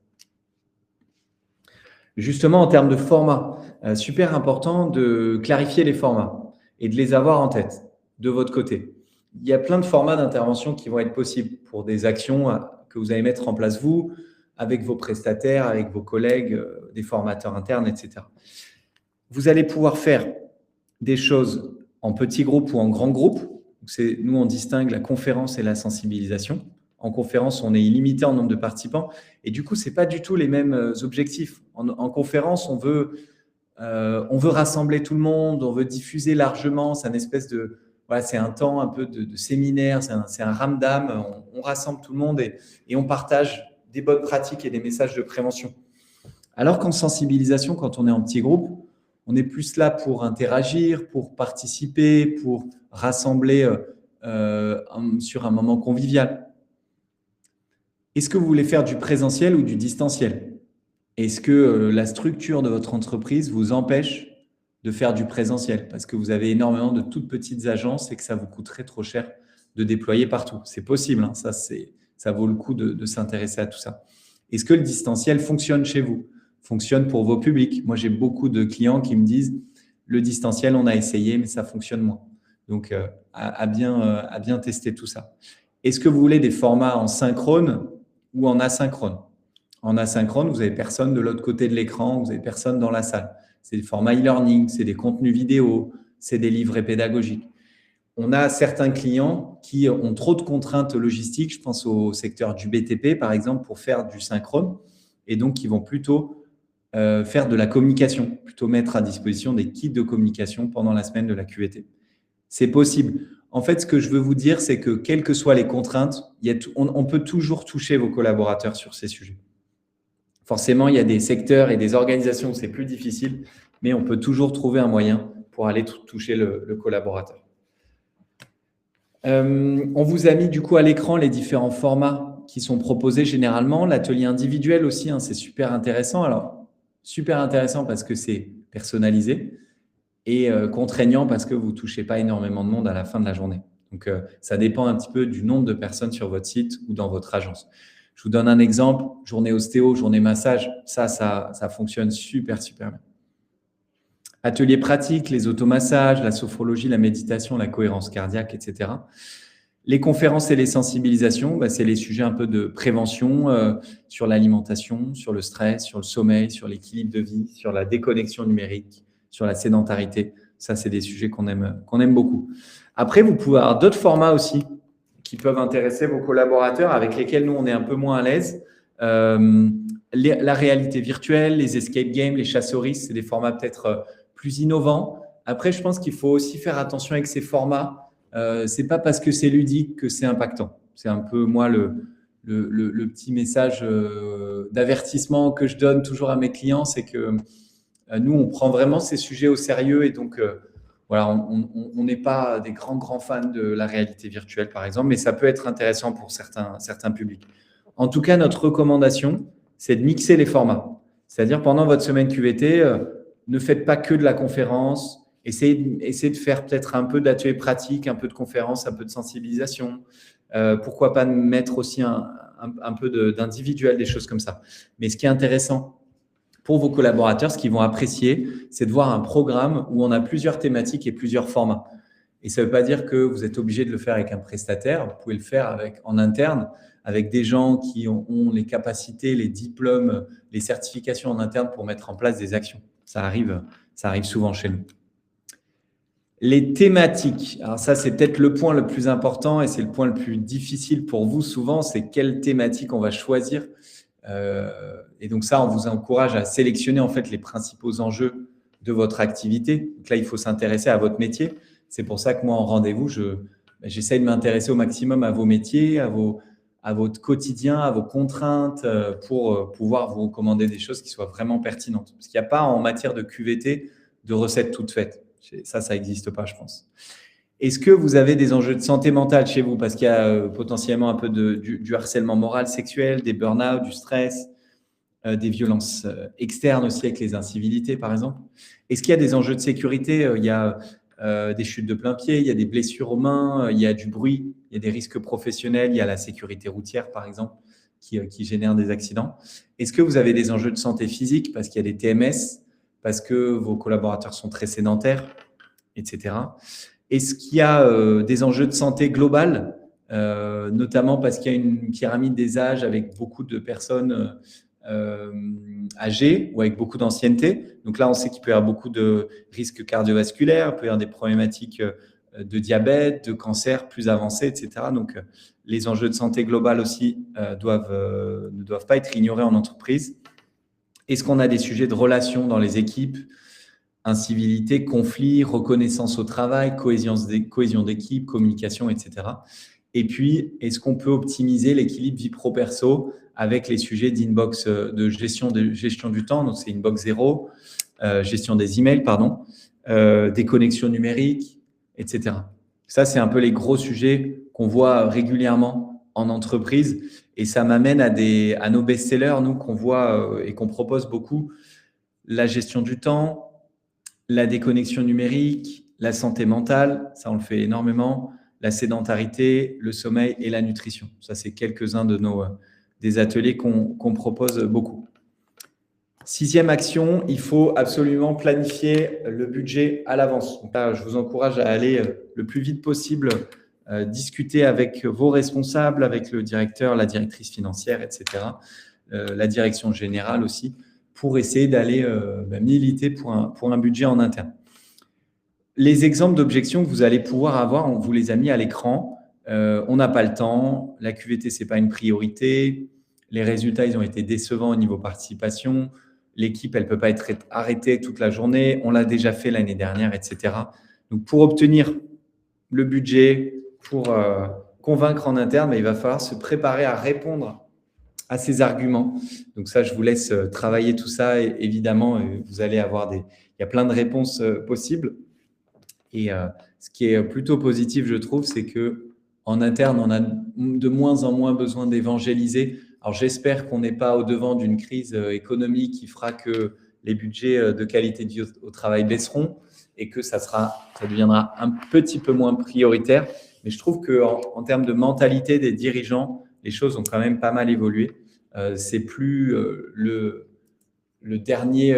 Justement, en termes de format, super important de clarifier les formats et de les avoir en tête de votre côté. Il y a plein de formats d'intervention qui vont être possibles pour des actions que vous allez mettre en place vous, avec vos prestataires, avec vos collègues, des formateurs internes, etc. Vous allez pouvoir faire des choses en petits groupes ou en grands groupes. Nous, on distingue la conférence et la sensibilisation. En conférence, on est illimité en nombre de participants. Et du coup, ce n'est pas du tout les mêmes objectifs. En conférence, on veut rassembler tout le monde, on veut diffuser largement. C'est une espèce de… Voilà, c'est un temps un peu de séminaire, c'est un ramdam. On rassemble tout le monde et on partage des bonnes pratiques et des messages de prévention. Alors qu'en sensibilisation, quand on est en petit groupe, on est plus là pour interagir, pour participer, pour rassembler sur un moment convivial. Est-ce que vous voulez faire du présentiel ou du distanciel? Est-ce que la structure de votre entreprise vous empêche de faire du présentiel parce que vous avez énormément de toutes petites agences et que ça vous coûterait trop cher de déployer partout? C'est possible, hein, ça vaut le coup de s'intéresser à tout ça. Est-ce que le distanciel fonctionne chez vous? Fonctionne pour vos publics? Moi, j'ai beaucoup de clients qui me disent le distanciel, on a essayé, mais ça fonctionne moins. Donc, à bien tester tout ça. Est-ce que vous voulez des formats en synchrone ou en asynchrone? En asynchrone, vous n'avez personne de l'autre côté de l'écran, vous n'avez personne dans la salle. C'est des formats e-learning, c'est des contenus vidéo, c'est des livrets pédagogiques. On a certains clients qui ont trop de contraintes logistiques, je pense au secteur du BTP par exemple, pour faire du synchrone, et donc ils vont plutôt faire de la communication, plutôt mettre à disposition des kits de communication pendant la semaine de la QVT. C'est possible. En fait, ce que je veux vous dire, c'est que quelles que soient les contraintes, on peut toujours toucher vos collaborateurs sur ces sujets. Forcément, il y a des secteurs et des organisations où c'est plus difficile, mais on peut toujours trouver un moyen pour aller toucher le collaborateur. On vous a mis du coup à l'écran les différents formats qui sont proposés généralement. L'atelier individuel aussi, c'est super intéressant. Alors, super intéressant parce que c'est personnalisé et contraignant parce que vous ne touchez pas énormément de monde à la fin de la journée. Donc, ça dépend un petit peu du nombre de personnes sur votre site ou dans votre agence. Je vous donne un exemple, journée ostéo, journée massage, ça fonctionne super bien. Atelier pratique, les automassages, la sophrologie, la méditation, la cohérence cardiaque, etc. Les conférences et les sensibilisations, c'est les sujets un peu de prévention sur l'alimentation, sur le stress, sur le sommeil, sur l'équilibre de vie, sur la déconnexion numérique, sur la sédentarité. Ça, c'est des sujets qu'on aime beaucoup. Après, vous pouvez avoir d'autres formats aussi qui peuvent intéresser vos collaborateurs avec lesquels nous, on est un peu moins à l'aise. La réalité virtuelle, les escape games, les chasseries, c'est des formats peut-être plus innovants. Après, je pense qu'il faut aussi faire attention avec ces formats. Ce n'est pas parce que c'est ludique que c'est impactant. C'est un peu, moi, le petit message d'avertissement que je donne toujours à mes clients, c'est que nous, on prend vraiment ces sujets au sérieux et donc, voilà, on n'est pas des grands fans de la réalité virtuelle, par exemple, mais ça peut être intéressant pour certains publics. En tout cas, notre recommandation, c'est de mixer les formats. C'est-à-dire, pendant votre semaine QVT, ne faites pas que de la conférence. Essayez de faire peut-être un peu d'atelier pratique, un peu de conférence, un peu de sensibilisation. Pourquoi pas mettre aussi un peu d'individuel, des choses comme ça. Mais ce qui est intéressant pour vos collaborateurs, ce qu'ils vont apprécier, c'est de voir un programme où on a plusieurs thématiques et plusieurs formats. Et ça ne veut pas dire que vous êtes obligé de le faire avec un prestataire. Vous pouvez le faire en interne, avec des gens qui ont les capacités, les diplômes, les certifications en interne pour mettre en place des actions. Ça arrive souvent chez nous. Les thématiques. Alors ça, c'est peut-être le point le plus important et c'est le point le plus difficile pour vous souvent, c'est quelle thématique on va choisir. Et donc ça, on vous encourage à sélectionner en fait les principaux enjeux de votre activité. Donc là, il faut s'intéresser à votre métier. C'est pour ça que moi, en rendez-vous, j'essaye de m'intéresser au maximum à vos métiers, à votre quotidien, à vos contraintes pour pouvoir vous recommander des choses qui soient vraiment pertinentes. Parce qu'il n'y a pas en matière de QVT de recettes toutes faites. Ça n'existe pas, je pense. Est-ce que vous avez des enjeux de santé mentale chez vous? Parce qu'il y a potentiellement un peu du harcèlement moral, sexuel, des burn-out, du stress, des violences externes aussi avec les incivilités, par exemple. Est-ce qu'il y a des enjeux de sécurité? Il y a des chutes de plein pied, il y a des blessures aux mains, il y a du bruit, il y a des risques professionnels, il y a la sécurité routière, par exemple, qui génère des accidents. Est-ce que vous avez des enjeux de santé physique? Parce qu'il y a des TMS, parce que vos collaborateurs sont très sédentaires, etc. Est-ce qu'il y a des enjeux de santé globale, notamment parce qu'il y a une pyramide des âges avec beaucoup de personnes âgées ou avec beaucoup d'ancienneté. Donc là, on sait qu'il peut y avoir beaucoup de risques cardiovasculaires, il peut y avoir des problématiques de diabète, de cancer plus avancés, etc. Donc, les enjeux de santé globale aussi ne doivent pas être ignorés en entreprise. Est-ce qu'on a des sujets de relations dans les équipes, incivilité, conflit, reconnaissance au travail, cohésion d'équipe, communication, etc. Et puis, est-ce qu'on peut optimiser l'équilibre vie pro-perso avec les sujets d'inbox de gestion du temps, donc c'est inbox 0, gestion des emails, des connexions numériques, etc. Ça, c'est un peu les gros sujets qu'on voit régulièrement en entreprise. Et ça m'amène à nos best-sellers, nous, qu'on voit et qu'on propose beaucoup. La gestion du temps, la déconnexion numérique, la santé mentale, ça, on le fait énormément, la sédentarité, le sommeil et la nutrition. Ça, c'est quelques-uns des ateliers qu'on propose beaucoup. 6e action, il faut absolument planifier le budget à l'avance. Donc là, je vous encourage à aller le plus vite possible discuter avec vos responsables, avec le directeur, la directrice financière, etc., la direction générale aussi, pour essayer d'aller militer pour un budget en interne. Les exemples d'objections que vous allez pouvoir avoir, on vous les a mis à l'écran. On n'a pas le temps, la QVT, ce n'est pas une priorité, les résultats, ils ont été décevants au niveau participation, l'équipe, elle ne peut pas être arrêtée toute la journée. On l'a déjà fait l'année dernière, etc. Donc, pour obtenir le budget, pour convaincre en interne, il va falloir se préparer à répondre à ces arguments. Donc ça, je vous laisse travailler tout ça. Et évidemment, vous allez avoir il y a plein de réponses possibles. Et ce qui est plutôt positif, je trouve, c'est que en interne, on a de moins en moins besoin d'évangéliser. Alors, j'espère qu'on n'est pas au-devant d'une crise économique qui fera que les budgets de qualité de vie au travail baisseront et que ça deviendra un petit peu moins prioritaire. Mais je trouve qu'en termes de mentalité des dirigeants, les choses ont quand même pas mal évolué. C'est plus le dernier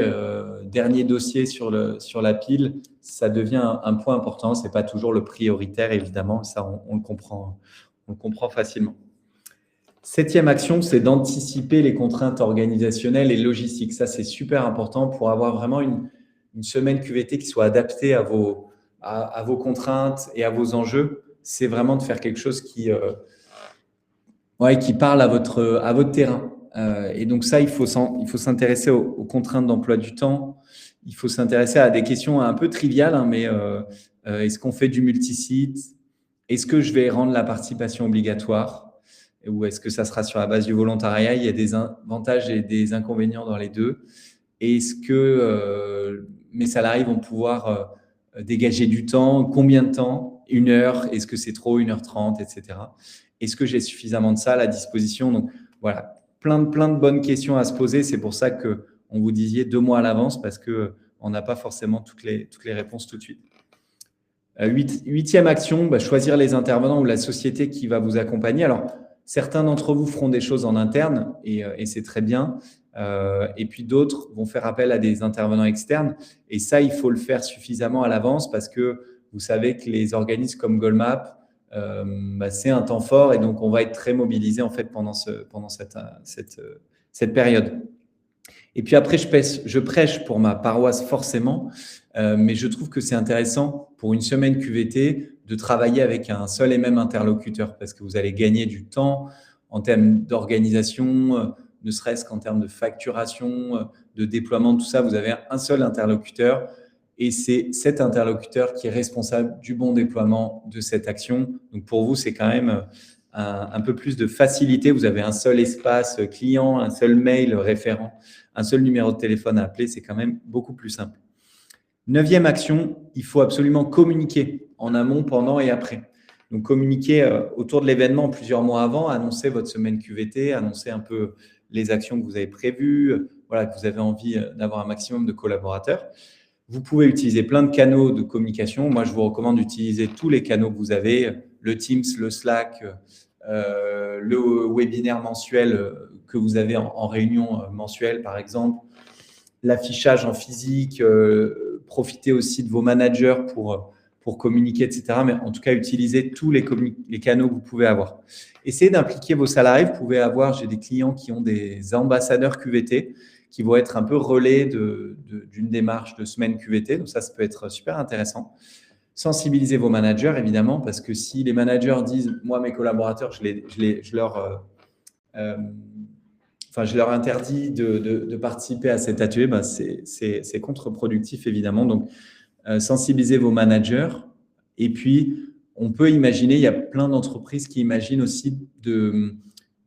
dossier sur la pile, ça devient un point important. Ce n'est pas toujours le prioritaire, évidemment. Ça, on le comprend facilement. 7e action, c'est d'anticiper les contraintes organisationnelles et logistiques. Ça, c'est super important pour avoir vraiment une semaine QVT qui soit adaptée à vos contraintes et à vos enjeux. C'est vraiment de faire quelque chose qui parle à votre terrain. Et donc ça, il faut s'intéresser aux contraintes d'emploi du temps. Il faut s'intéresser à des questions un peu triviales, mais est-ce qu'on fait du multisite? Est-ce que je vais rendre la participation obligatoire? Ou est-ce que ça sera sur la base du volontariat? Il y a des avantages et des inconvénients dans les deux. Est-ce que mes salariés vont pouvoir dégager du temps? Combien de temps? 1 heure? Est-ce que c'est trop? 1h30, etc. Est-ce que j'ai suffisamment de ça à la disposition? Donc, voilà, plein de bonnes questions à se poser. C'est pour ça qu'on vous disait 2 mois à l'avance parce qu'on n'a pas forcément toutes les réponses tout de suite. 8e action, choisir les intervenants ou la société qui va vous accompagner. Alors, certains d'entre vous feront des choses en interne et c'est très bien. Et puis d'autres vont faire appel à des intervenants externes. Et ça, il faut le faire suffisamment à l'avance parce que vous savez que les organismes comme Goldmap, c'est un temps fort et donc on va être très mobilisé en fait pendant cette période. Et puis après, je prêche pour ma paroisse forcément, mais je trouve que c'est intéressant pour une semaine QVT de travailler avec un seul et même interlocuteur parce que vous allez gagner du temps en termes d'organisation, ne serait-ce qu'en termes de facturation, de déploiement, tout ça. Vous avez un seul interlocuteur et c'est cet interlocuteur qui est responsable du bon déploiement de cette action. Donc pour vous, c'est quand même un peu plus de facilité. Vous avez un seul espace client, un seul mail référent, un seul numéro de téléphone à appeler. C'est quand même beaucoup plus simple. 9e action, il faut absolument communiquer en amont, pendant et après. Donc, communiquer autour de l'événement plusieurs mois avant, annoncer votre semaine QVT, annoncer un peu les actions que vous avez prévues, que vous avez envie d'avoir un maximum de collaborateurs. Vous pouvez utiliser plein de canaux de communication. Moi, je vous recommande d'utiliser tous les canaux que vous avez, le Teams, le Slack, le webinaire mensuel que vous avez en réunion mensuelle, par exemple, l'affichage en physique, profitez aussi de vos managers pour communiquer, etc. Mais en tout cas, utilisez tous les canaux que vous pouvez avoir. Essayez d'impliquer vos salariés. Vous pouvez avoir, j'ai des clients qui ont des ambassadeurs QVT qui vont être un peu relais d'une démarche de semaine QVT. Donc ça peut être super intéressant. Sensibilisez vos managers, évidemment, parce que si les managers disent « moi, mes collaborateurs, je leur interdis de participer à cet atelier », c'est contre-productif, évidemment. Donc, sensibilisez vos managers. Et puis, on peut imaginer, il y a plein d'entreprises qui imaginent aussi de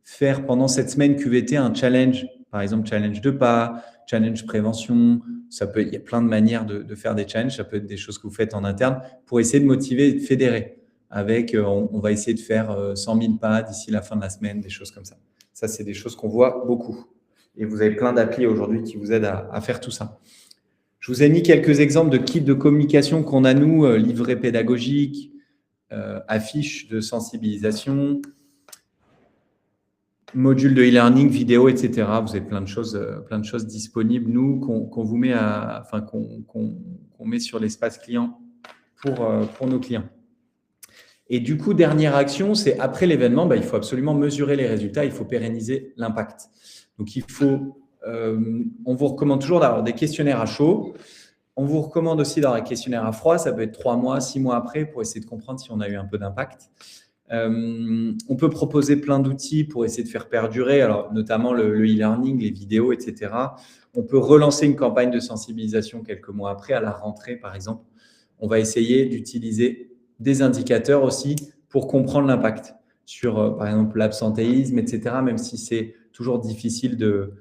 faire pendant cette semaine QVT un challenge, par exemple challenge de pas, challenge prévention. Il y a plein de manières de faire des challenges. Ça peut être des choses que vous faites en interne pour essayer de motiver et de fédérer. On va essayer de faire 100 000 pas d'ici la fin de la semaine, des choses comme ça. Ça, c'est des choses qu'on voit beaucoup. Et vous avez plein d'applis aujourd'hui qui vous aident à faire tout ça. Je vous ai mis quelques exemples de kits de communication qu'on a, nous, livrets pédagogiques, affiches de sensibilisation, modules de e-learning, vidéo, etc. Vous avez plein de choses disponibles, nous, qu'on vous met qu'on met sur l'espace client pour nos clients. Et du coup, dernière action, c'est après l'événement, il faut absolument mesurer les résultats, il faut pérenniser l'impact. Donc, on vous recommande toujours d'avoir des questionnaires à chaud. On vous recommande aussi d'avoir un questionnaire à froid. Ça peut être 3 mois, 6 mois après pour essayer de comprendre si on a eu un peu d'impact. On peut proposer plein d'outils pour essayer de faire perdurer, alors notamment le e-learning, les vidéos, etc. On peut relancer une campagne de sensibilisation quelques mois après, à la rentrée par exemple. On va essayer d'utiliser des indicateurs aussi pour comprendre l'impact sur, par exemple, l'absentéisme, etc., même si c'est toujours difficile de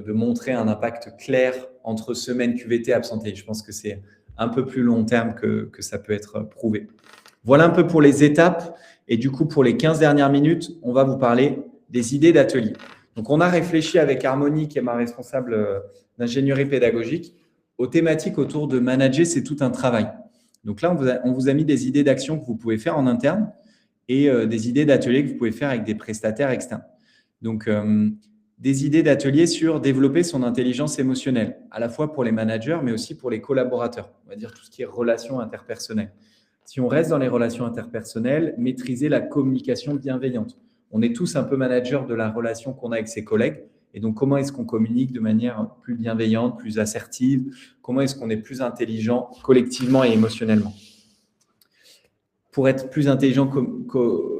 montrer un impact clair entre semaine QVT et absentéisme. Je pense que c'est un peu plus long terme que ça peut être prouvé. Voilà un peu pour les étapes. Et du coup, pour les 15 dernières minutes, on va vous parler des idées d'atelier. Donc, on a réfléchi avec Harmonie, qui est ma responsable d'ingénierie pédagogique, aux thématiques autour de manager, c'est tout un travail. Donc là, on vous a mis des idées d'action que vous pouvez faire en interne et des idées d'atelier que vous pouvez faire avec des prestataires externes. Donc, des idées d'atelier sur développer son intelligence émotionnelle, à la fois pour les managers, mais aussi pour les collaborateurs. On va dire tout ce qui est relations interpersonnelles. Si on reste dans les relations interpersonnelles, maîtriser la communication bienveillante. On est tous un peu managers de la relation qu'on a avec ses collègues. Et donc, comment est-ce qu'on communique de manière plus bienveillante, plus assertive? Comment est-ce qu'on est plus intelligent collectivement et émotionnellement? Pour être plus intelligent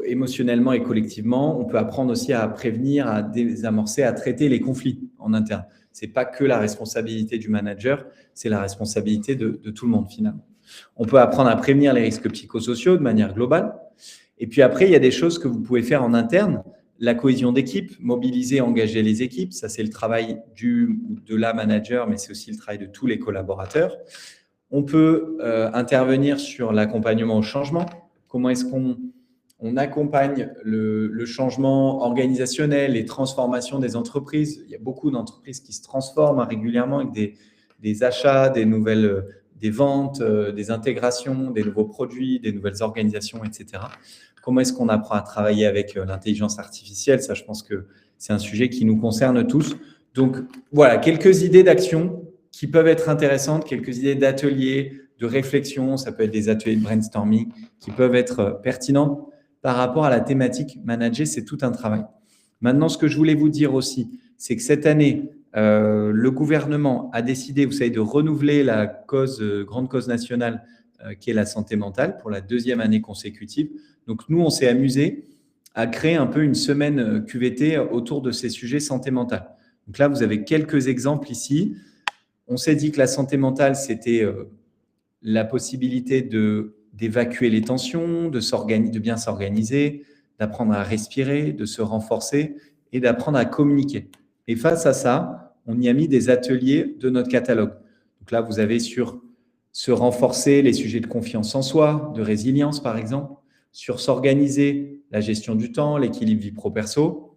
émotionnellement et collectivement, on peut apprendre aussi à prévenir, à désamorcer, à traiter les conflits en interne. Ce n'est pas que la responsabilité du manager, c'est la responsabilité de tout le monde finalement. On peut apprendre à prévenir les risques psychosociaux de manière globale. Et puis après, il y a des choses que vous pouvez faire en interne. La cohésion d'équipe, mobiliser, engager les équipes. Ça, c'est le travail du ou de la manager, mais c'est aussi le travail de tous les collaborateurs. On peut intervenir sur l'accompagnement au changement. Comment est-ce qu'on accompagne le changement organisationnel, les transformations des entreprises? Il y a beaucoup d'entreprises qui se transforment régulièrement avec des achats, des ventes, des intégrations, des nouveaux produits, des nouvelles organisations, etc. Comment est-ce qu'on apprend à travailler avec l'intelligence artificielle? Ça, je pense que c'est un sujet qui nous concerne tous. Donc, voilà, quelques idées d'action qui peuvent être intéressantes, quelques idées d'ateliers, de réflexion. Ça peut être des ateliers de brainstorming qui peuvent être pertinents par rapport à la thématique manager. C'est tout un travail. Maintenant, ce que je voulais vous dire aussi, c'est que cette année, le gouvernement a décidé, vous savez, de renouveler la grande cause nationale qui est la santé mentale pour la 2e année consécutive. Donc, nous, on s'est amusé à créer un peu une semaine QVT autour de ces sujets santé mentale. Donc là, vous avez quelques exemples ici. On s'est dit que la santé mentale, c'était la possibilité d'évacuer les tensions, de bien s'organiser, d'apprendre à respirer, de se renforcer et d'apprendre à communiquer. Et face à ça, on y a mis des ateliers de notre catalogue. Donc là, vous avez sur se renforcer les sujets de confiance en soi, de résilience par exemple, sur s'organiser, la gestion du temps, l'équilibre vie pro-perso,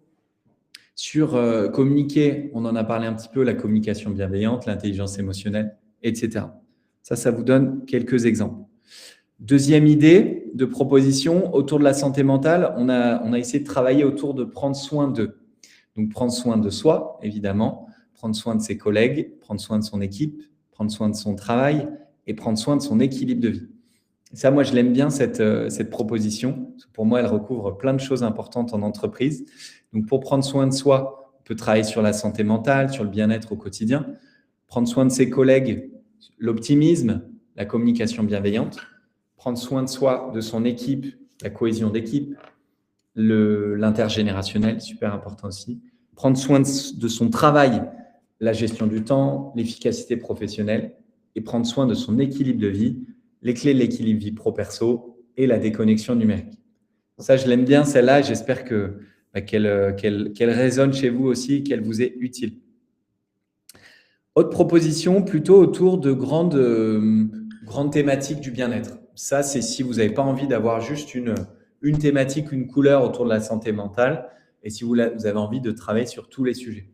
sur communiquer, on en a parlé un petit peu, la communication bienveillante, l'intelligence émotionnelle, etc. Ça vous donne quelques exemples. Deuxième idée de proposition, autour de la santé mentale, on a essayé de travailler autour de prendre soin d'eux. Donc, prendre soin de soi, évidemment, prendre soin de ses collègues, prendre soin de son équipe, prendre soin de son travail et prendre soin de son équilibre de vie. Et ça, moi, je l'aime bien, cette proposition. Pour moi, elle recouvre plein de choses importantes en entreprise. Donc, pour prendre soin de soi, on peut travailler sur la santé mentale, sur le bien-être au quotidien. Prendre soin de ses collègues, l'optimisme, la communication bienveillante. Prendre soin de soi, de son équipe, la cohésion d'équipe, l'intergénérationnel, super important aussi. Prendre soin de son travail, la gestion du temps, l'efficacité professionnelle et prendre soin de son équilibre de vie, les clés de l'équilibre vie pro-perso et la déconnexion numérique. Ça, je l'aime bien, celle-là. J'espère qu'elle résonne chez vous aussi, qu'elle vous est utile. Autre proposition, plutôt autour de grandes thématiques du bien-être. Ça, c'est si vous n'avez pas envie d'avoir juste une thématique, une couleur autour de la santé mentale et si vous avez envie de travailler sur tous les sujets.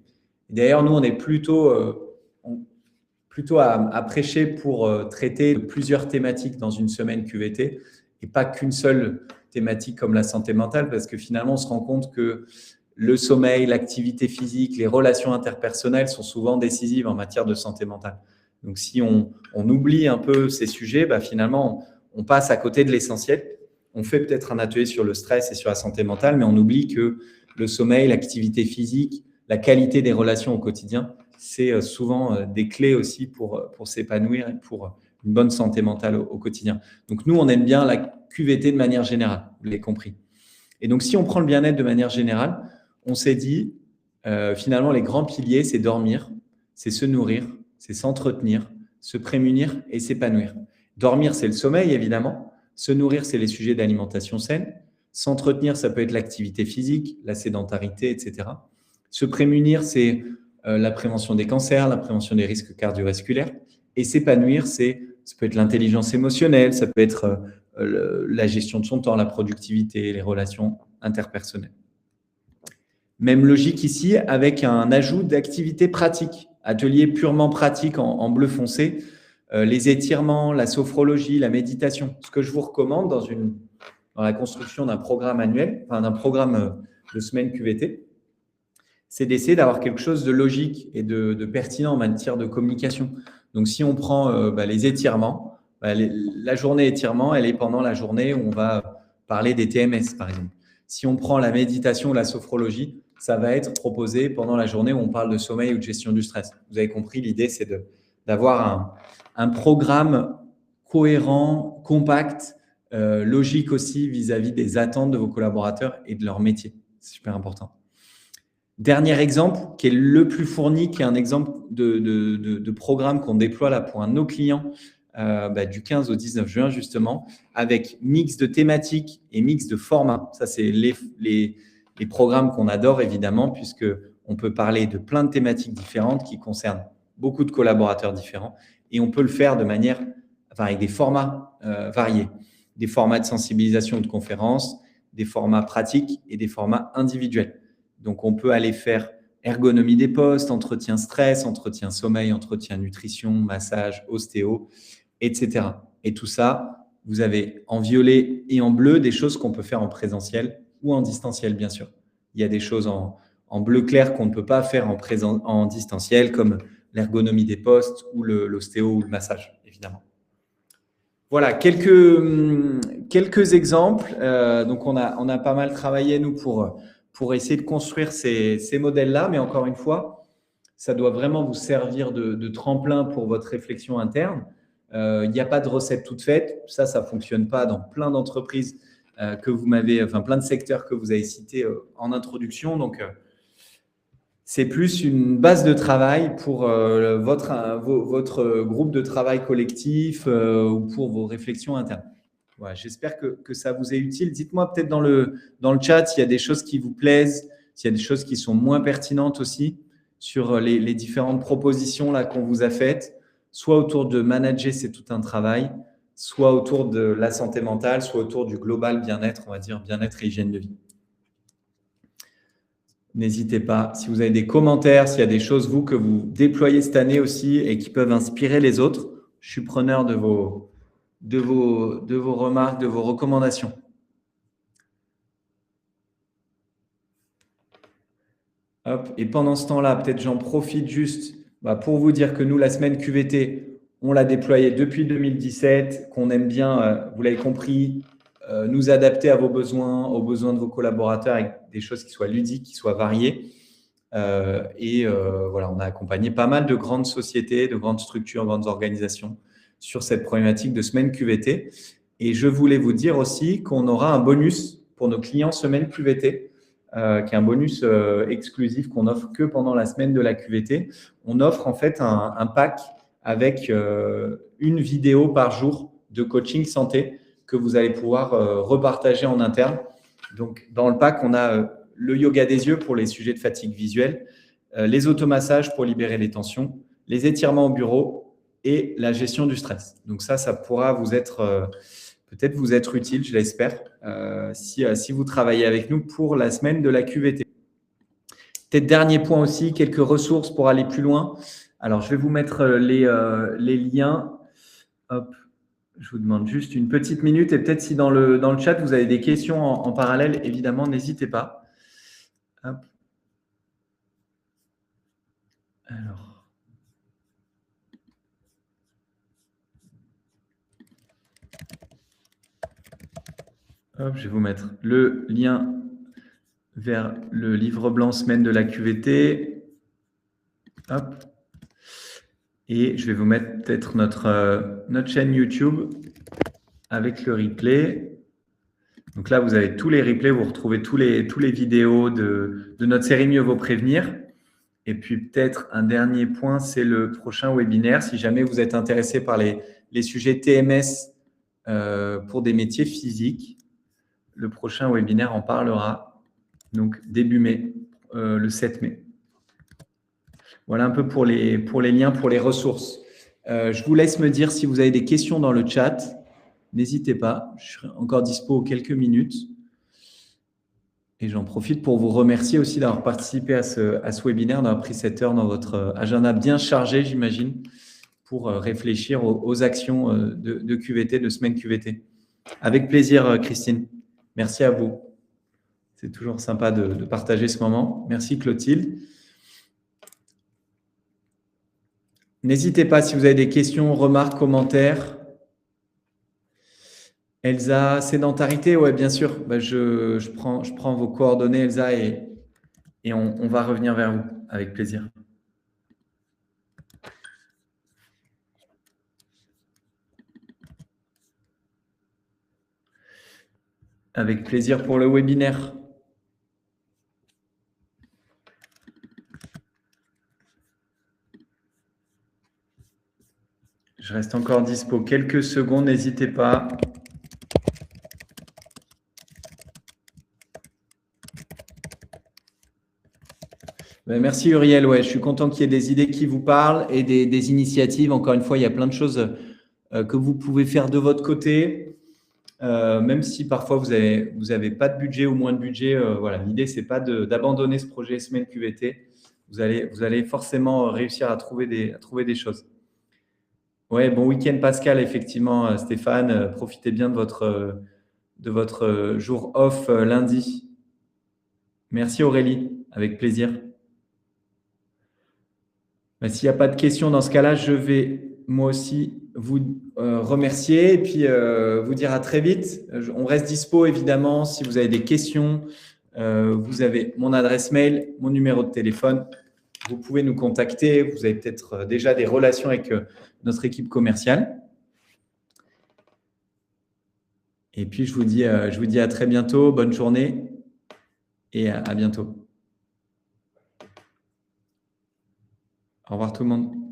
D'ailleurs, nous, on est plutôt à prêcher pour traiter plusieurs thématiques dans une semaine QVT et pas qu'une seule thématique comme la santé mentale parce que finalement, on se rend compte que le sommeil, l'activité physique, les relations interpersonnelles sont souvent décisives en matière de santé mentale. Donc, si on oublie un peu ces sujets, finalement, on passe à côté de l'essentiel. On fait peut-être un atelier sur le stress et sur la santé mentale, mais on oublie que le sommeil, l'activité physique, la qualité des relations au quotidien, c'est souvent des clés aussi pour s'épanouir et pour une bonne santé mentale au quotidien. Donc, nous, on aime bien la QVT de manière générale, vous l'avez compris. Et donc, si on prend le bien-être de manière générale, on s'est dit, finalement, les grands piliers, c'est dormir, c'est se nourrir, c'est s'entretenir, se prémunir et s'épanouir. Dormir, c'est le sommeil, évidemment. Se nourrir, c'est les sujets d'alimentation saine. S'entretenir, ça peut être l'activité physique, la sédentarité, etc. Se prémunir, c'est la prévention des cancers, la prévention des risques cardiovasculaires. Et s'épanouir, ça peut être l'intelligence émotionnelle, ça peut être la gestion de son temps, la productivité, les relations interpersonnelles. Même logique ici avec un ajout d'activités pratiques, ateliers purement pratiques en bleu foncé, les étirements, la sophrologie, la méditation. Ce que je vous recommande dans la construction d'un programme annuel, enfin d'un programme de semaine QVT, c'est d'essayer d'avoir quelque chose de logique et de pertinent en matière de communication. Donc, si on prend les étirements, la journée étirement, elle est pendant la journée où on va parler des TMS, par exemple. Si on prend la méditation ou la sophrologie, ça va être proposé pendant la journée où on parle de sommeil ou de gestion du stress. Vous avez compris, l'idée, c'est d'avoir un programme cohérent, compact, logique aussi vis-à-vis des attentes de vos collaborateurs et de leur métier. C'est super important. Dernier exemple, qui est le plus fourni, qui est un exemple de programme qu'on déploie là pour un de nos clients du 15 au 19 juin, justement, avec mix de thématiques et mix de formats. Ça, c'est les programmes qu'on adore, évidemment, puisqu'on peut parler de plein de thématiques différentes qui concernent beaucoup de collaborateurs différents. Et on peut le faire avec des formats variés, des formats de sensibilisation ou de conférences, des formats pratiques et des formats individuels. Donc, on peut aller faire ergonomie des postes, entretien stress, entretien sommeil, entretien nutrition, massage, ostéo, etc. Et tout ça, vous avez en violet et en bleu des choses qu'on peut faire en présentiel ou en distanciel, bien sûr. Il y a des choses en bleu clair qu'on ne peut pas faire en distanciel, comme l'ergonomie des postes ou l'ostéo ou le massage, évidemment. Voilà, quelques exemples. Donc, on a pas mal travaillé, nous, pour essayer de construire ces modèles-là. Mais encore une fois, ça doit vraiment vous servir de tremplin pour votre réflexion interne. Il n'y a pas de recette toute faite. Ça ne fonctionne pas dans plein d'entreprises plein de secteurs que vous avez cités en introduction. Donc, c'est plus une base de travail pour votre groupe de travail collectif ou pour vos réflexions internes. Voilà, j'espère que ça vous est utile. Dites-moi peut-être dans le chat s'il y a des choses qui vous plaisent, s'il y a des choses qui sont moins pertinentes aussi sur les différentes propositions là qu'on vous a faites, soit autour de manager, c'est tout un travail, soit autour de la santé mentale, soit autour du global bien-être, on va dire bien-être et hygiène de vie. N'hésitez pas. Si vous avez des commentaires, s'il y a des choses, vous, que vous déployez cette année aussi et qui peuvent inspirer les autres, je suis preneur de vos remarques, de vos recommandations. Hop. Et pendant ce temps-là, peut-être j'en profite juste pour vous dire que nous, la semaine QVT, on l'a déployée depuis 2017, qu'on aime bien, vous l'avez compris, nous adapter à vos besoins, aux besoins de vos collaborateurs avec des choses qui soient ludiques, qui soient variées. Voilà, on a accompagné pas mal de grandes sociétés, de grandes structures, grandes organisations sur cette problématique de semaine QVT. Et je voulais vous dire aussi qu'on aura un bonus pour nos clients semaine QVT, qui est un bonus exclusif qu'on offre que pendant la semaine de la QVT. On offre en fait un pack avec une vidéo par jour de coaching santé que vous allez pouvoir repartager en interne. Donc, dans le pack, on a le yoga des yeux pour les sujets de fatigue visuelle, les automassages pour libérer les tensions, les étirements au bureau et la gestion du stress. Donc ça pourra vous être peut-être vous être utile, je l'espère, si vous travaillez avec nous pour la semaine de la QVT. Peut-être dernier point aussi, quelques ressources pour aller plus loin. Alors, je vais vous mettre les liens. Hop. Je vous demande juste une petite minute et peut-être si dans le chat, vous avez des questions en parallèle, évidemment, n'hésitez pas. Hop. Alors. Hop, je vais vous mettre le lien vers le livre blanc semaine de la QVT. Hop. Et je vais vous mettre peut-être notre chaîne YouTube avec le replay. Donc là, vous avez tous les replays, vous retrouvez tous les vidéos de notre série Mieux vaut prévenir. Et puis peut-être un dernier point, c'est le prochain webinaire. Si jamais vous êtes intéressé par les sujets TMS pour des métiers physiques, le prochain webinaire en parlera. Donc début mai, le 7 mai. Voilà un peu pour les liens, pour les ressources. Je vous laisse me dire si vous avez des questions dans le chat. N'hésitez pas, je serai encore dispo quelques minutes. Et j'en profite pour vous remercier aussi d'avoir participé à ce webinaire, d'avoir pris cette heure dans votre agenda bien chargé, j'imagine, pour réfléchir aux actions de QVT, de semaine QVT. Avec plaisir, Christine. Merci à vous. C'est toujours sympa de partager ce moment. Merci, Clotilde. N'hésitez pas si vous avez des questions, remarques, commentaires. Elsa, sédentarité, oui, bien sûr. Bah, je prends vos coordonnées, Elsa, et on va revenir vers vous avec plaisir. Avec plaisir pour le webinaire. Je reste encore dispo quelques secondes, n'hésitez pas. Merci Uriel, ouais, je suis content qu'il y ait des idées qui vous parlent et des initiatives. Encore une fois, il y a plein de choses que vous pouvez faire de votre côté, même si parfois vous avez pas de budget ou moins de budget. Voilà, l'idée, c'est pas d'abandonner ce projet Semaine QVT. Vous allez forcément réussir à trouver des choses. Ouais, bon week-end Pascal, effectivement, Stéphane. Profitez bien de votre jour off lundi. Merci Aurélie, avec plaisir. S'il n'y a pas de questions dans ce cas-là, je vais moi aussi vous remercier et puis vous dire à très vite. On reste dispo évidemment si vous avez des questions. Vous avez mon adresse mail, mon numéro de téléphone. Vous pouvez nous contacter. Vous avez peut-être déjà des relations avec notre équipe commerciale. Et puis, je vous dis à très bientôt. Bonne journée et à bientôt. Au revoir tout le monde.